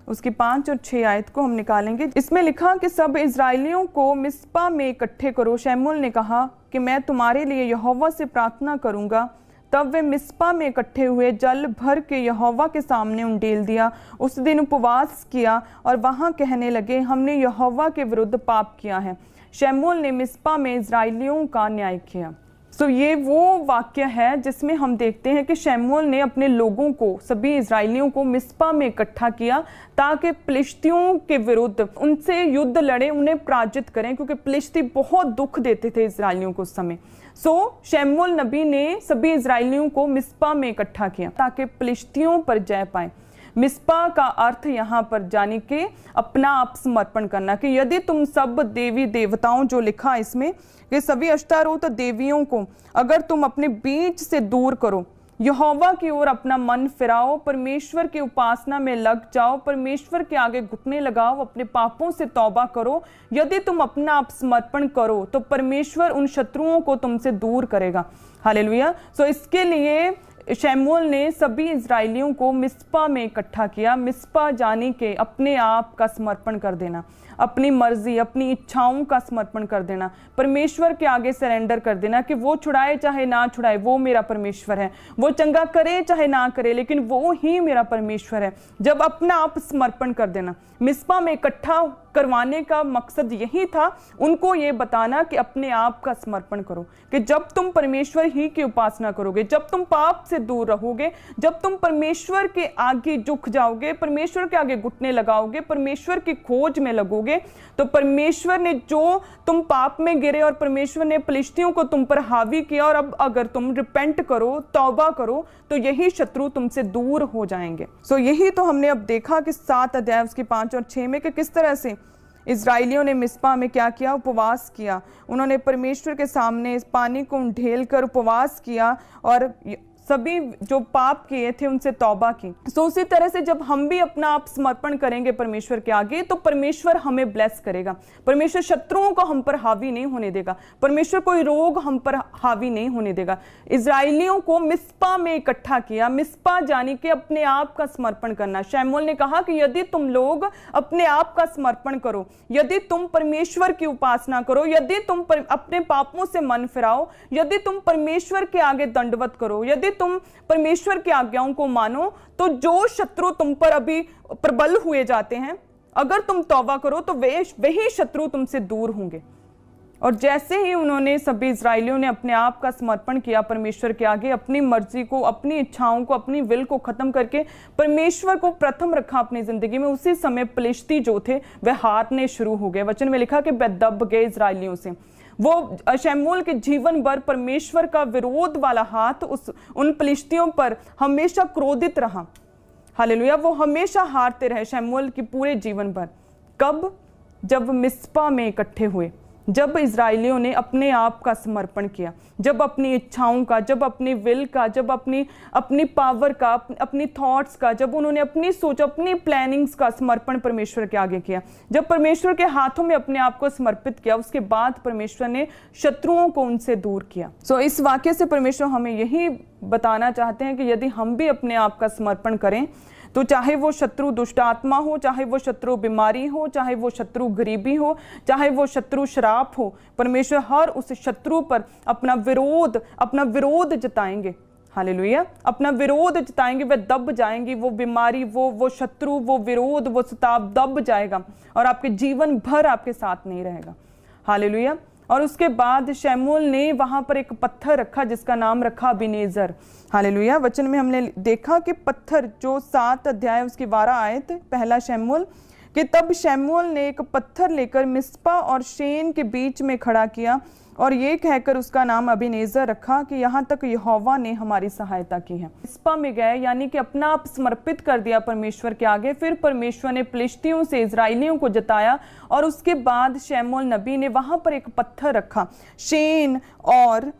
S1: उसकी 5 और 6 आयत को हम निकालेंगे। इसमें लिखा कि सब इजरायलियों को मिस्पा में इकट्ठे करो। शमूएल ने कहा कि मैं तुम्हारे लिए यहोवा से प्रार्थना करूंगा। तब वे मिस्पा में इकट्ठे हुए, जल भर के यहोवा के सामने उंडेल दिया। उस दिन उपवास किया और वहां कहने लगे, हमने यहोवा के विरुद्ध पाप किया है। शमूएल ने मिस्पा में इजरायलियों का न्याय किया। सो ये वो वाक्य है जिसमें हम देखते हैं कि शमूएल ने अपने लोगों को, सभी इजरायलियों को मिस्पा में इकट्ठा किया ताकि फिलिस्तियों के विरुद्ध उनसे युद्ध लड़े, उन्हें पराजित करें, क्योंकि फिलिस्ती बहुत दुख देते थे इजरायलियों को उस समय। सो शमूएल नबी ने सभी इजरायलियों को मिस्पा में इकट्ठा किया ताकि फिलिस्तियों पर जय पाए। मिस्पा का अर्थ यहाँ पर जाने के अपना आप समर्पण करना, कि यदि तुम सब देवी देवताओं, जो लिखा इसमें कि सभी अष्टारोत देवियों को अगर तुम अपने बीच से दूर करो, यहोवा की ओर अपना मन फिराओ, परमेश्वर की उपासना में लग जाओ, परमेश्वर के आगे घुटने लगाओ, अपने पापों से तौबा करो, यदि तुम अपना आप समर्पण करो तो परमेश्वर उन शत्रुओं को तुमसे दूर करेगा। हालेलुया। सो इसके लिए शमूएल ने सभी इजरायलियों को मिस्पा में इकट्ठा किया। मिस्पा जाने के अपने आप का समर्पण कर देना, अपनी मर्जी, अपनी इच्छाओं का समर्पण कर देना, परमेश्वर के आगे सरेंडर कर देना कि वो छुड़ाए चाहे ना छुड़ाए, वो मेरा परमेश्वर है, वो चंगा करे चाहे ना करे, लेकिन वो ही मेरा परमेश्वर है। जब अपना आप समर्पण कर देना, मिस्पा में इकट्ठा करवाने का मकसद यही था, उनको ये बताना कि अपने आप का समर्पण करो, कि जब तुम परमेश्वर ही की उपासना करोगे, जब तुम पाप से दूर रहोगे, जब तुम परमेश्वर के आगे झुक जाओगे, परमेश्वर के आगे घुटने लगाओगे, परमेश्वर की खोज में लगोगे, तो परमेश्वर ने जो तुम पाप में गिरे और परमेश्वर ने फलिश्तियों को तुम पर हावी किया, और अब अगर तुम रिपेंट करो, तौबा करो, तो यही शत्रु तुमसे दूर हो जाएंगे। सो यही तो हमने अब देखा कि 7 अध्याय उसके 5 और 6 में कि किस तरह से इजराइलियों ने मिस्पा में क्या किया, उपवास किया। उन्होंने परमेश्वर के सामने इस पानी को ढेल कर उपवास किया और सभी जो पाप किए थे उनसे तौबा की। सो उसी तरह से जब हम भी अपना आप समर्पण करेंगे परमेश्वर के आगे, तो परमेश्वर हमें ब्लेस करेगा। परमेश्वर शत्रुओं को हम पर हावी नहीं होने देगा, परमेश्वर कोई रोग हम पर हावी नहीं होने देगा। इजराइलियों को मिस्पा में इकट्ठा किया, मिस्पा जानी कि अपने आप का समर्पण करना। शमूएल ने कहा कि यदि तुम लोग अपने आप का समर्पण करो, यदि तुम परमेश्वर की उपासना करो, यदि तुम अपने पापों से मन फिराओ, यदि तुम परमेश्वर के आगे दंडवत करो, यदि तुम परमेश्वर की आज्ञाओं को मानो, तो जो शत्रु तुम पर अभी प्रबल हुए जाते हैं, अगर तुम तौबा करो तो वही शत्रु तुमसे दूर होंगे। और जैसे ही उन्होंने, सभी इजराइलियों ने अपने आप का समर्पण किया परमेश्वर के आगे, अपनी मर्जी को, अपनी इच्छाओं को, अपनी विल को खत्म करके परमेश्वर को प्रथम रखा अपनी जिंदगी में, उसी समय फलिश्ती जो थे वह हारने शुरू हो गए। वचन में लिखा कि वे दब गए इजराइलियों से। वो शमूएल के जीवन भर परमेश्वर का विरोध वाला हाथ उन फलिश्तियों पर हमेशा क्रोधित रहा। हालेलुया। वो हमेशा हारते रहे शमूएल की पूरे जीवन भर। कब? जब मिस्पा में इकट्ठे हुए, जब इजराइलियों ने अपने आप का समर्पण किया, जब अपनी इच्छाओं का, जब अपनी विल का, जब अपनी पावर का, अपनी थॉट्स का, जब उन्होंने अपनी सोच, अपनी प्लानिंग्स का समर्पण परमेश्वर के आगे किया, जब परमेश्वर के हाथों में अपने आप को समर्पित किया, उसके बाद परमेश्वर ने शत्रुओं को उनसे दूर किया। सो इस वाक्य से परमेश्वर हमें यही बताना चाहते हैं कि यदि हम भी अपने आप का समर्पण करें, तो चाहे वो शत्रु दुष्ट आत्मा हो, चाहे वो शत्रु बीमारी हो, चाहे वो शत्रु गरीबी हो, चाहे वो शत्रु शराब हो, परमेश्वर हर उस शत्रु पर अपना विरोध जताएंगे। हालेलुया। अपना विरोध जताएंगे, वे दब जाएंगी। वो बीमारी, वो शत्रु, वो विरोध, वो सताव दब जाएगा और आपके जीवन भर आपके साथ नहीं रहेगा। हालेलुया। और उसके बाद शमूएल ने वहां पर एक पत्थर रखा जिसका नाम रखा अबीनेजर। हालेलुया। वचन में हमने देखा कि पत्थर, जो 7 अध्याय उसकी 12 आयत, पहला शमूएल, कि तब शमूएल ने एक पत्थर लेकर मिस्पा और शेन के बीच में खड़ा किया और ये कहकर उसका नाम अबीनेजर रखा कि यहाँ तक यहोवा ने हमारी सहायता की है। मिस्पा में गए, यानी कि अपना आप समर्पित कर दिया परमेश्वर के आगे। फिर परमेश्वर ने फलिश्तियों से इजराइलियों को जताया और उसके बाद शमूएल नबी ने वहां पर एक पत्थर रखा, शेन और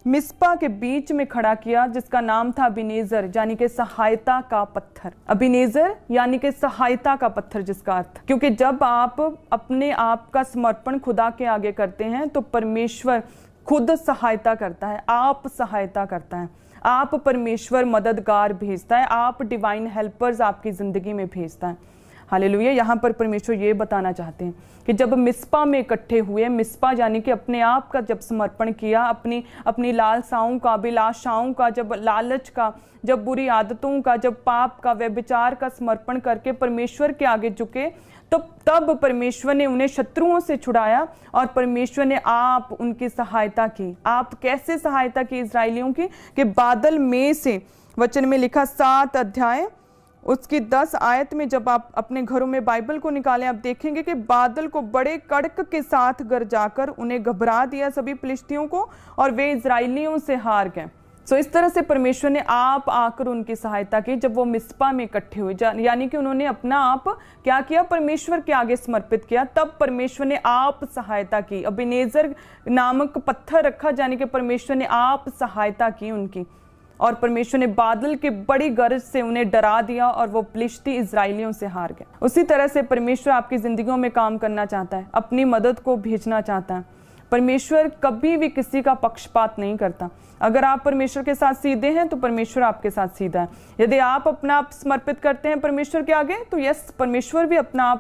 S1: मिस्पा के बीच में खड़ा किया, जिसका नाम था अबीनेजर, यानी कि सहायता का पत्थर। अबीनेजर यानी कि सहायता का पत्थर, जिसका अर्थ, क्योंकि जब आप अपने आप का समर्पण खुदा के आगे करते हैं तो परमेश्वर खुद सहायता करता है, आप सहायता करता है, आप परमेश्वर मददगार भेजता है, आप डिवाइन हेल्पर्स आपकी जिंदगी में भेजता है। हालेलुया। यहाँ पर परमेश्वर ये बताना चाहते हैं कि जब मिस्पा में इकट्ठे हुए, मिस्पा यानी कि अपने आप का जब समर्पण किया, अपनी लालसाओं का, अभिलाषाओं का, जब लालच का, जब बुरी आदतों का, जब पाप का, व्यभिचार का समर्पण करके परमेश्वर के आगे झुके, तो तब परमेश्वर ने उन्हें शत्रुओं से छुड़ाया और परमेश्वर ने आप उनकी सहायता की। आप कैसे सहायता की इजराइलियों की? कि बादल में से, वचन में लिखा 7 अध्याय उसकी 10 आयत में, जब आप अपने घरों में बाइबल को निकालें, आप देखेंगे कि बादल को बड़े कड़क के साथ गरजाकर उन्हें घबरा दिया सभी फलिश्तियों को, और वे इजराइलियों से हार गए। सो इस तरह से परमेश्वर ने आप आकर उनकी सहायता की जब वो मिस्पा में इकट्ठे हुए, यानी कि उन्होंने अपना आप क्या किया? परमेश्वर के आगे समर्पित किया। तब परमेश्वर ने आप सहायता की। अबीनेजर नामक पत्थर रखा, यानी कि परमेश्वर ने आप सहायता की उनकी, और परमेश्वर ने बादल के बड़ी गरज से उन्हें डरा दिया और वो फलिश्ती इजराइलियों से हार गए। उसी तरह से परमेश्वर आपकी जिंदगियों में काम करना चाहता है, अपनी मदद को भेजना चाहता है। परमेश्वर कभी भी किसी का पक्षपात नहीं करता। अगर आप परमेश्वर के साथ सीधे हैं तो परमेश्वर आपके साथ सीधा है। यदि आप अपना आप समर्पित करते हैं परमेश्वर के आगे तो यस, परमेश्वर भी अपना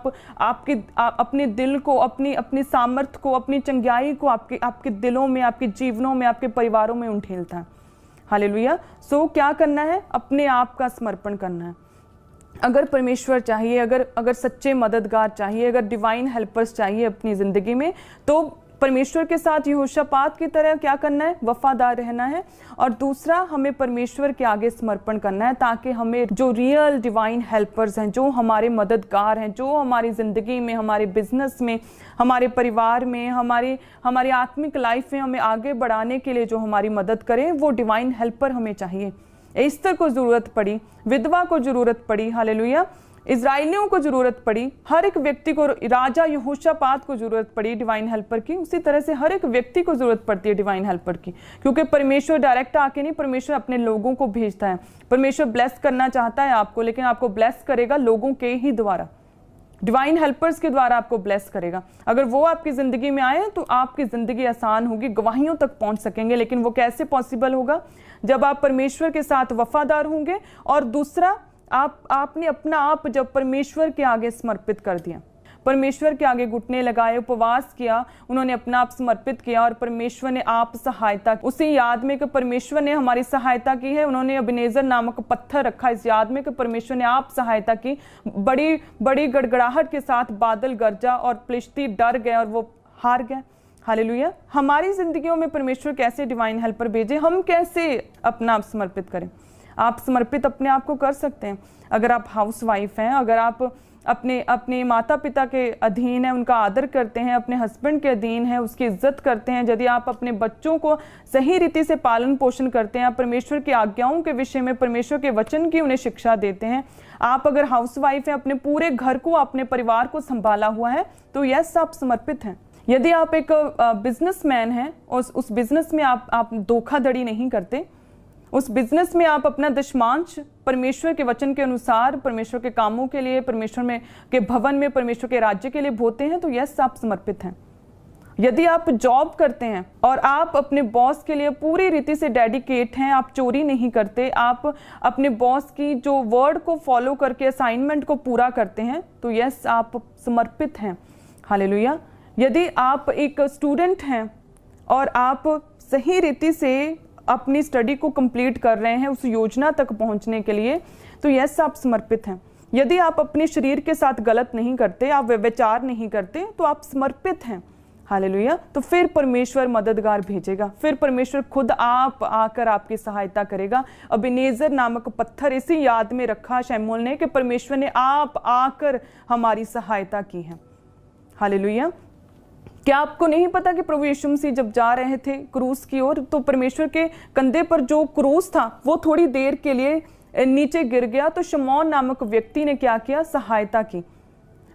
S1: अपने दिल को, अपनी सामर्थ्य को, अपनी चंगाई को आपके दिलों में, आपके जीवनों में, आपके परिवारों में उंडेलता है। हालेलुया। सो क्या करना है? अपने आप का समर्पण करना है। अगर परमेश्वर चाहिए, अगर सच्चे मददगार चाहिए, अगर डिवाइन हेल्पर्स चाहिए अपनी ज़िंदगी में, तो परमेश्वर के साथ यहोशापात की तरह क्या करना है? वफादार रहना है। और दूसरा, हमें परमेश्वर के आगे समर्पण करना है, ताकि हमें जो रियल डिवाइन हेल्पर्स हैं, जो हमारे मददगार हैं, जो हमारी ज़िंदगी में, हमारे बिजनेस में, हमारे परिवार में, हमारी आत्मिक लाइफ में हमें आगे बढ़ाने के लिए जो हमारी मदद करें, वो डिवाइन हेल्पर हमें चाहिए। एस्तर को ज़रूरत पड़ी, विधवा को ज़रूरत पड़ी, हालेलुया, इजराइलियों को ज़रूरत पड़ी, हर एक व्यक्ति को, राजा यहोशापात को ज़रूरत पड़ी डिवाइन हेल्पर की। उसी तरह से हर एक व्यक्ति को ज़रूरत पड़ती है डिवाइन हेल्पर की, क्योंकि परमेश्वर डायरेक्ट आके नहीं, परमेश्वर अपने लोगों को भेजता है। परमेश्वर ब्लेस करना चाहता है आपको, लेकिन आपको ब्लेस करेगा लोगों के ही द्वारा, डिवाइन हेल्पर्स के द्वारा आपको ब्लेस करेगा। अगर वो आपकी ज़िंदगी में आए तो आपकी ज़िंदगी आसान होगी, गवाहियों तक पहुंच सकेंगे। लेकिन वो कैसे पॉसिबल होगा? जब आप परमेश्वर के साथ वफादार होंगे, और दूसरा, आपने अपना आप जब परमेश्वर के आगे समर्पित कर दिया, परमेश्वर के आगे घुटने लगाए, उपवास किया, उन्होंने अपना आप समर्पित किया, और परमेश्वर ने आप सहायता, उसी याद में कि परमेश्वर ने हमारी सहायता की है। उन्होंने अबेनेजर नामक पत्थर रखा इस याद में कि परमेश्वर ने आप सहायता की। बड़ी बड़ी गड़गड़ाहट के साथ बादल गरजा और फिलिस्ती डर गए और वो हार गए। हालेलुया। हमारी जिंदगियों में परमेश्वर कैसे डिवाइन हेल्पर भेजे, हम कैसे अपना आप समर्पित करें? आप समर्पित अपने आप को कर सकते हैं। अगर आप हाउस वाइफ हैं, अगर आप अपने माता पिता के अधीन हैं, उनका आदर करते हैं, अपने हस्बैंड के अधीन हैं, उसकी इज्जत करते हैं, यदि आप अपने बच्चों को सही रीति से पालन पोषण करते हैं, आप परमेश्वर की आज्ञाओं के विषय में, परमेश्वर के वचन की उन्हें शिक्षा देते हैं, आप अगर हाउस वाइफ हैं, अपने पूरे घर को, अपने परिवार को संभाला हुआ है, तो यस, आप समर्पित हैं। यदि आप एक बिजनेसमैन हैं और उस बिजनेस में आप धोखाधड़ी नहीं करते, उस बिजनेस में आप अपना दशमांश परमेश्वर के वचन के अनुसार, परमेश्वर के कामों के लिए, परमेश्वर में के भवन में, परमेश्वर के राज्य के लिए बोते हैं, तो यस, आप समर्पित हैं। यदि आप जॉब करते हैं और आप अपने बॉस के लिए पूरी रीति से डेडिकेट हैं, आप चोरी नहीं करते, आप अपने बॉस की जो वर्ड को फॉलो करके असाइनमेंट को पूरा करते हैं, तो यस, आप समर्पित हैं। हालेलुया। यदि आप एक स्टूडेंट हैं और आप सही रीति से अपनी स्टडी को कंप्लीट कर रहे हैं उस योजना तक पहुंचने के लिए, तो यस, आप समर्पित हैं। यदि आप अपने शरीर के साथ गलत नहीं करते, आप व्यभिचार नहीं करते, तो आप समर्पित हैं। हालेलुया। तो फिर परमेश्वर मददगार भेजेगा, फिर परमेश्वर खुद आप आकर आपकी सहायता करेगा। अबेनेजर नामक पत्थर इसी याद में रखा शमूएल ने कि परमेश्वर ने आप आकर हमारी सहायता की है। हालेलुया। क्या आपको नहीं पता कि प्रभु यीशु मसीह जब जा रहे थे क्रूस की ओर, तो परमेश्वर के कंधे पर जो क्रूस था वो थोड़ी देर के लिए नीचे गिर गया, तो शमौन नामक व्यक्ति ने क्या किया? सहायता की।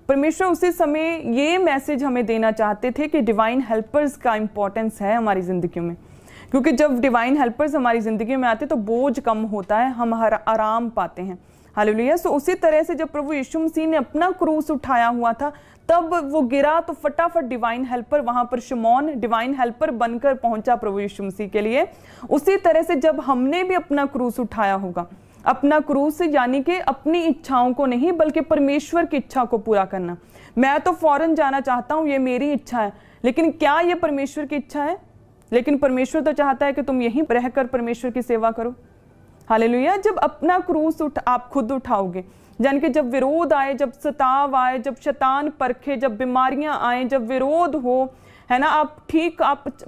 S1: परमेश्वर उसी समय ये मैसेज हमें देना चाहते थे कि डिवाइन हेल्पर्स का इंपॉर्टेंस है हमारी ज़िंदगी में, क्योंकि जब डिवाइन हेल्पर्स हमारी ज़िंदगी में आते तो बोझ कम होता है, हम आराम पाते हैं। हालेलुया। सो उसी तरह से जब प्रभु यीशु मसीह ने अपना क्रूस उठाया हुआ था, तब वो गिरा तो फटाफट डिवाइन हेल्पर वहां पर, शमौन डिवाइन हेल्पर बनकर पहुंचा प्रभु यीशु मसीह के लिए। उसी तरह से जब हमने भी अपना क्रूस उठाया होगा, अपना क्रूस यानी कि अपनी इच्छाओं को नहीं बल्कि परमेश्वर की इच्छा को पूरा करना। मैं तो फौरन जाना चाहता हूं, ये मेरी इच्छा है, लेकिन क्या ये परमेश्वर की इच्छा है? लेकिन परमेश्वर तो चाहता है कि तुम यहीं रहकर परमेश्वर की सेवा करो। हालेलुया। जब अपना क्रूस आप खुद उठाओगे, यानी कि जब विरोध आए, जब सताव आए, जब शैतान परखे, जब बीमारियां आए, जब विरोध हो, है ना, आप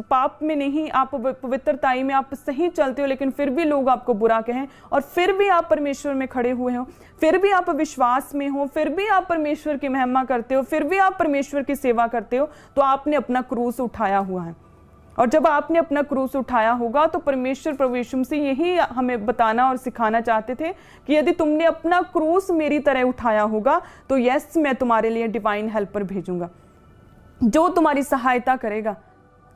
S1: पाप में नहीं, आप पवित्रताई में आप सही चलते हो, लेकिन फिर भी लोग आपको बुरा कहें, और फिर भी आप परमेश्वर में खड़े हुए हो, फिर भी आप विश्वास में हो, फिर भी आप परमेश्वर की महिमा करते हो, फिर भी आप परमेश्वर की सेवा करते हो, तो आपने अपना क्रूस उठाया हुआ है। और जब आपने अपना क्रूस उठाया होगा, तो परमेश्वर प्रभु यीशु मसीह यही हमें बताना और सिखाना चाहते थे कि यदि तुमने अपना क्रूस मेरी तरह उठाया होगा, तो यस, मैं तुम्हारे लिए डिवाइन हेल्पर भेजूंगा जो तुम्हारी सहायता करेगा,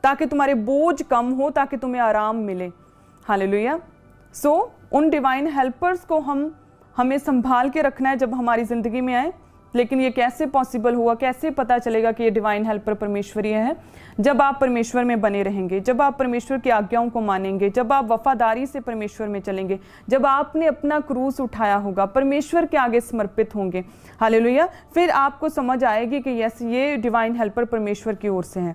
S1: ताकि तुम्हारे बोझ कम हो, ताकि तुम्हें आराम मिले। हालेलुया। सो उन डिवाइन हेल्पर्स को हमें संभाल के रखना है जब हमारी ज़िंदगी में आए, लेकिन ये कैसे पॉसिबल हुआ, कैसे पता चलेगा कि ये डिवाइन हेल्पर परमेश्वरीय है? जब आप परमेश्वर में बने रहेंगे, जब आप परमेश्वर की आज्ञाओं को मानेंगे, जब आप वफादारी से परमेश्वर में चलेंगे, जब आपने अपना क्रूस उठाया होगा, परमेश्वर के आगे समर्पित होंगे, हालेलुया, फिर आपको समझ आएगी कि यस, ये डिवाइन हेल्पर परमेश्वर की ओर से है।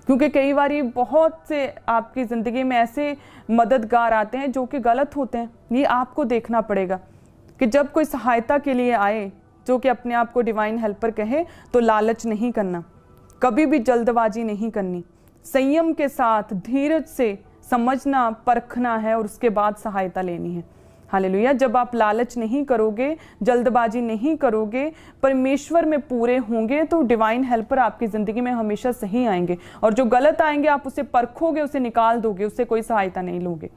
S1: क्योंकि कई बार बहुत से आपकी ज़िंदगी में ऐसे मददगार आते हैं जो कि गलत होते हैं। ये आपको देखना पड़ेगा कि जब कोई सहायता के लिए आए जो कि अपने आप को डिवाइन हेल्पर कहे, तो लालच नहीं करना, कभी भी जल्दबाजी नहीं करनी, संयम के साथ धीरज से समझना, परखना है और उसके बाद सहायता लेनी है। हालेलुया। जब आप लालच नहीं करोगे, जल्दबाजी नहीं करोगे, परमेश्वर में पूरे होंगे, तो डिवाइन हेल्पर आपकी ज़िंदगी में हमेशा सही आएंगे, और जो गलत आएंगे आप उसे परखोगे, उसे निकाल दोगे, उससे कोई सहायता नहीं लोगे।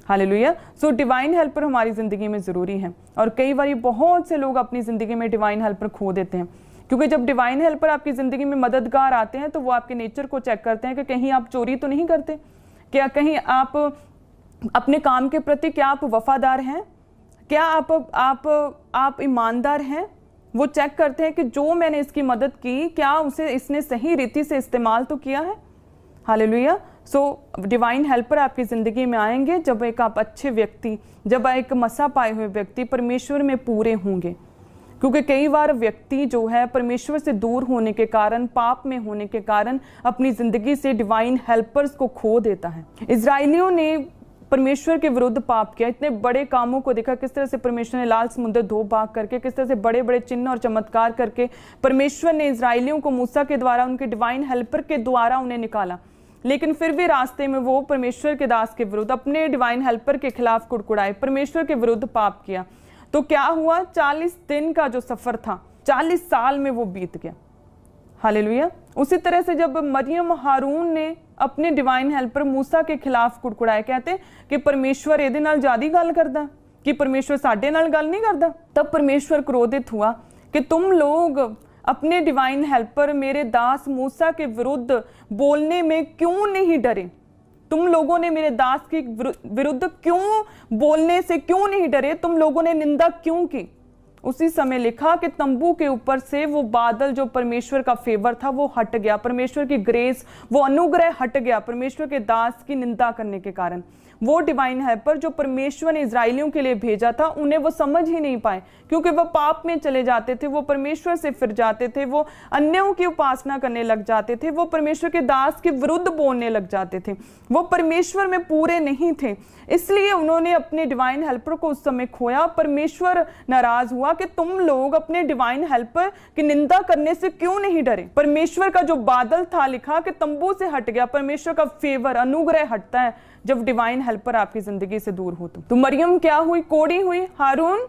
S1: हालेलुया। सो डिवाइन हेल्पर हमारी ज़िंदगी में ज़रूरी है। और कई बार बहुत से लोग अपनी ज़िंदगी में डिवाइन हेल्पर खो देते हैं, क्योंकि जब डिवाइन हेल्पर आपकी ज़िंदगी में मददगार आते हैं तो वो आपके नेचर को चेक करते हैं कि कहीं आप चोरी तो नहीं करते, क्या कहीं आप अपने काम के प्रति क्या आप वफादार हैं, क्या आप ईमानदार हैं। वो चेक करते हैं कि जो मैंने इसकी मदद की, क्या उसे इसने सही रीति से इस्तेमाल तो किया है। हालेलुया। सो डिवाइन हेल्पर आपकी ज़िंदगी में आएंगे जब एक आप अच्छे व्यक्ति, जब एक मसा पाए हुए व्यक्ति परमेश्वर में पूरे होंगे। क्योंकि कई बार व्यक्ति जो है परमेश्वर से दूर होने के कारण, पाप में होने के कारण अपनी ज़िंदगी से डिवाइन हेल्पर्स को खो देता है। इजराइलियों ने परमेश्वर के विरुद्ध पाप किया, इतने बड़े कामों को देखा, किस तरह से परमेश्वर ने लाल समुद्र दो भाग करके, किस तरह से बड़े बड़े चिन्ह और चमत्कार करके परमेश्वर ने इजराइलियों को मूसा के द्वारा, उनके डिवाइन हेल्पर के द्वारा उन्हें निकाला। लेकिन फिर भी रास्ते में वो परमेश्वर के दास के विरुद्ध, अपने डिवाइन हेल्पर के खिलाफ कुड़कुड़ाए, परमेश्वर के विरुद्ध पाप किया। तो क्या हुआ? 40 दिन का जो सफर था, 40 साल में वो बीत गया। हालेलुया। उसी तरह से जब मरियम हारून ने अपने डिवाइन हेल्पर मूसा के खिलाफ कुड़कुड़ाए, कहते कि परमेश्वर ਇਹਦੇ ਨਾਲ ज्यादा गल करदा, कि परमेश्वर साडे नाल गल नहीं करदा, तब परमेश्वर क्रोधित हुआ कि तुम लोग अपने डिवाइन हेल्पर मेरे दास मूसा के विरुद्ध बोलने में क्यों नहीं डरे? तुम लोगों ने मेरे दास के विरुद्ध क्यों बोलने से क्यों नहीं डरे? तुम लोगों ने निंदा क्यों की? उसी समय लिखा कि तंबू के ऊपर से वो बादल, जो परमेश्वर का फेवर था, वो हट गया। परमेश्वर की ग्रेस, वो अनुग्रह हट गया परमेश्वर के दास की निंदा करने के कारण। वो डिवाइन हेल्पर जो परमेश्वर ने इजराइलियों के लिए भेजा था, उन्हें वो समझ ही नहीं पाए, क्योंकि वो पाप में चले जाते थे, वो परमेश्वर से फिर जाते थे, वो अन्यों की उपासना करने लग जाते थे, वो परमेश्वर के दास के विरुद्ध बोलने लग जाते थे, वो परमेश्वर में पूरे नहीं थे। इसलिए उन्होंने अपने डिवाइन हेल्पर को उस समय खोया। परमेश्वर नाराज हुआ कि तुम लोग अपने डिवाइन हेल्पर की निंदा करने से क्यों नहीं डरे? परमेश्वर का जो बादल था, लिखा कि तंबू से हट गया। परमेश्वर का फेवर, अनुग्रह हटता है जब डिवाइन हेल्पर आपकी जिंदगी से दूर हो। तो मरियम क्या हुई? कोड़ी हुई। हारून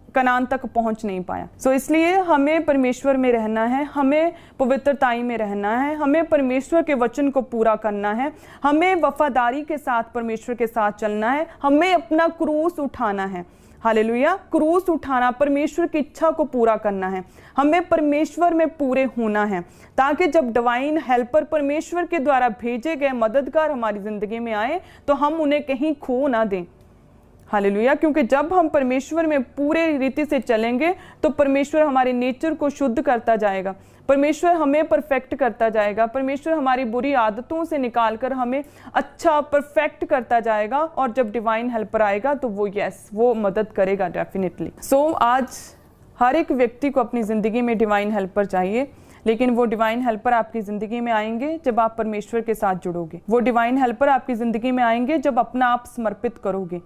S1: कनान तक पहुंच नहीं पाया। सो इसलिए हमें परमेश्वर में रहना है, हमें पवित्रताई में रहना है, हमें परमेश्वर के वचन को पूरा करना है, हमें वफादारी के साथ परमेश्वर के साथ चलना है, हमें अपना क्रूस उठाना है। हालेलुया। क्रूस उठाना, परमेश्वर की इच्छा को पूरा करना है, हमें परमेश्वर में पूरे होना है, ताकि जब डिवाइन हेल्पर परमेश्वर के द्वारा भेजे गए मददगार हमारी जिंदगी में आए तो हम उन्हें कहीं खो ना दें। हालेलुया। क्योंकि जब हम परमेश्वर में पूरे रीति से चलेंगे तो परमेश्वर हमारे नेचर को शुद्ध करता जाएगा, परमेश्वर हमें परफेक्ट करता जाएगा, परमेश्वर हमारी बुरी आदतों से निकालकर हमें अच्छा परफेक्ट करता जाएगा। और जब डिवाइन हेल्पर आएगा तो वो मदद करेगा डेफिनेटली। सो आज हर एक व्यक्ति को अपनी ज़िंदगी में डिवाइन हेल्पर चाहिए, लेकिन वो डिवाइन हेल्पर आपकी ज़िंदगी में आएंगे जब आप परमेश्वर के साथ जुड़ोगे। वो डिवाइन हेल्पर आपकी ज़िंदगी में आएंगे जब अपना आप समर्पित करोगे।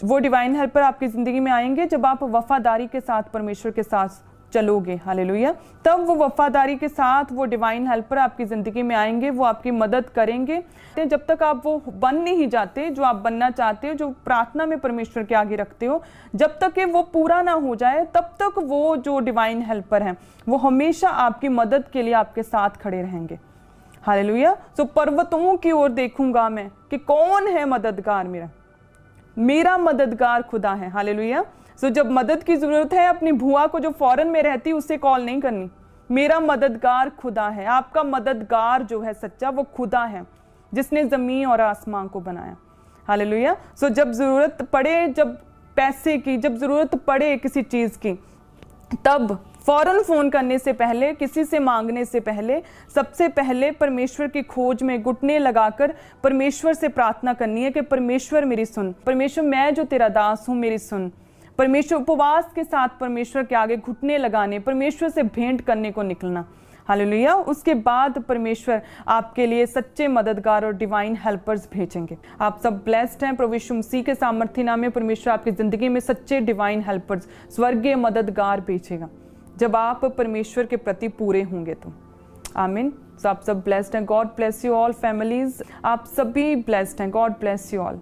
S1: वो डिवाइन हेल्पर आपकी ज़िंदगी में आएंगे जब आप वफादारी के साथ परमेश्वर के साथ चलोगे। हालेलुया। तब वो वफादारी के साथ वो डिवाइन हेल्पर आपकी ज़िंदगी में आएंगे, वो आपकी मदद करेंगे। जब तक आप वो बन नहीं जाते जो आप बनना चाहते हो, जो प्रार्थना में परमेश्वर के आगे रखते हो, जब तक कि वो पूरा ना हो जाए, तब तक वो जो डिवाइन हेल्पर हैं वो हमेशा आपकी मदद के लिए आपके साथ खड़े रहेंगे। हालेलुया। सो पर्वतों की ओर देखूंगा मैं कि कौन है मददगार मेरा मददगार खुदा है। हालेलुया। सो जब मदद की जरूरत है, अपनी भुआ को जो फॉरेन में रहती, उससे कॉल नहीं करनी, मेरा मददगार खुदा है। आपका मददगार जो है सच्चा, वो खुदा है जिसने जमीन और आसमान को बनाया। हालेलुया। सो जब जरूरत पड़े, जब पैसे की जब जरूरत पड़े किसी चीज की, तब फौरन फोन करने से पहले, किसी से मांगने से पहले, सबसे पहले परमेश्वर की खोज में घुटने लगाकर परमेश्वर से प्रार्थना करनी है कि परमेश्वर मेरी सुन, परमेश्वर मैं जो तेरा दास हूं मेरी सुन। परमेश्वर उपवास के साथ परमेश्वर के आगे घुटने लगाने, परमेश्वर से भेंट करने को निकलना। हालेलुया। उसके बाद परमेश्वर आपके लिए सच्चे मददगार और डिवाइन हेल्पर्स भेजेंगे। आप सब ब्लेस्ड हैं। प्रभु यीशु मसीह के सामर्थ्य नाम में परमेश्वर आपकी जिंदगी में सच्चे डिवाइन हेल्पर्स, स्वर्गीय मददगार भेजेगा जब आप परमेश्वर के प्रति पूरे होंगे तो। आमीन। तो आप सब ब्लेस्ड हैं। God bless you all families. आप सभी ब्लेस्ड हैं। God bless you all.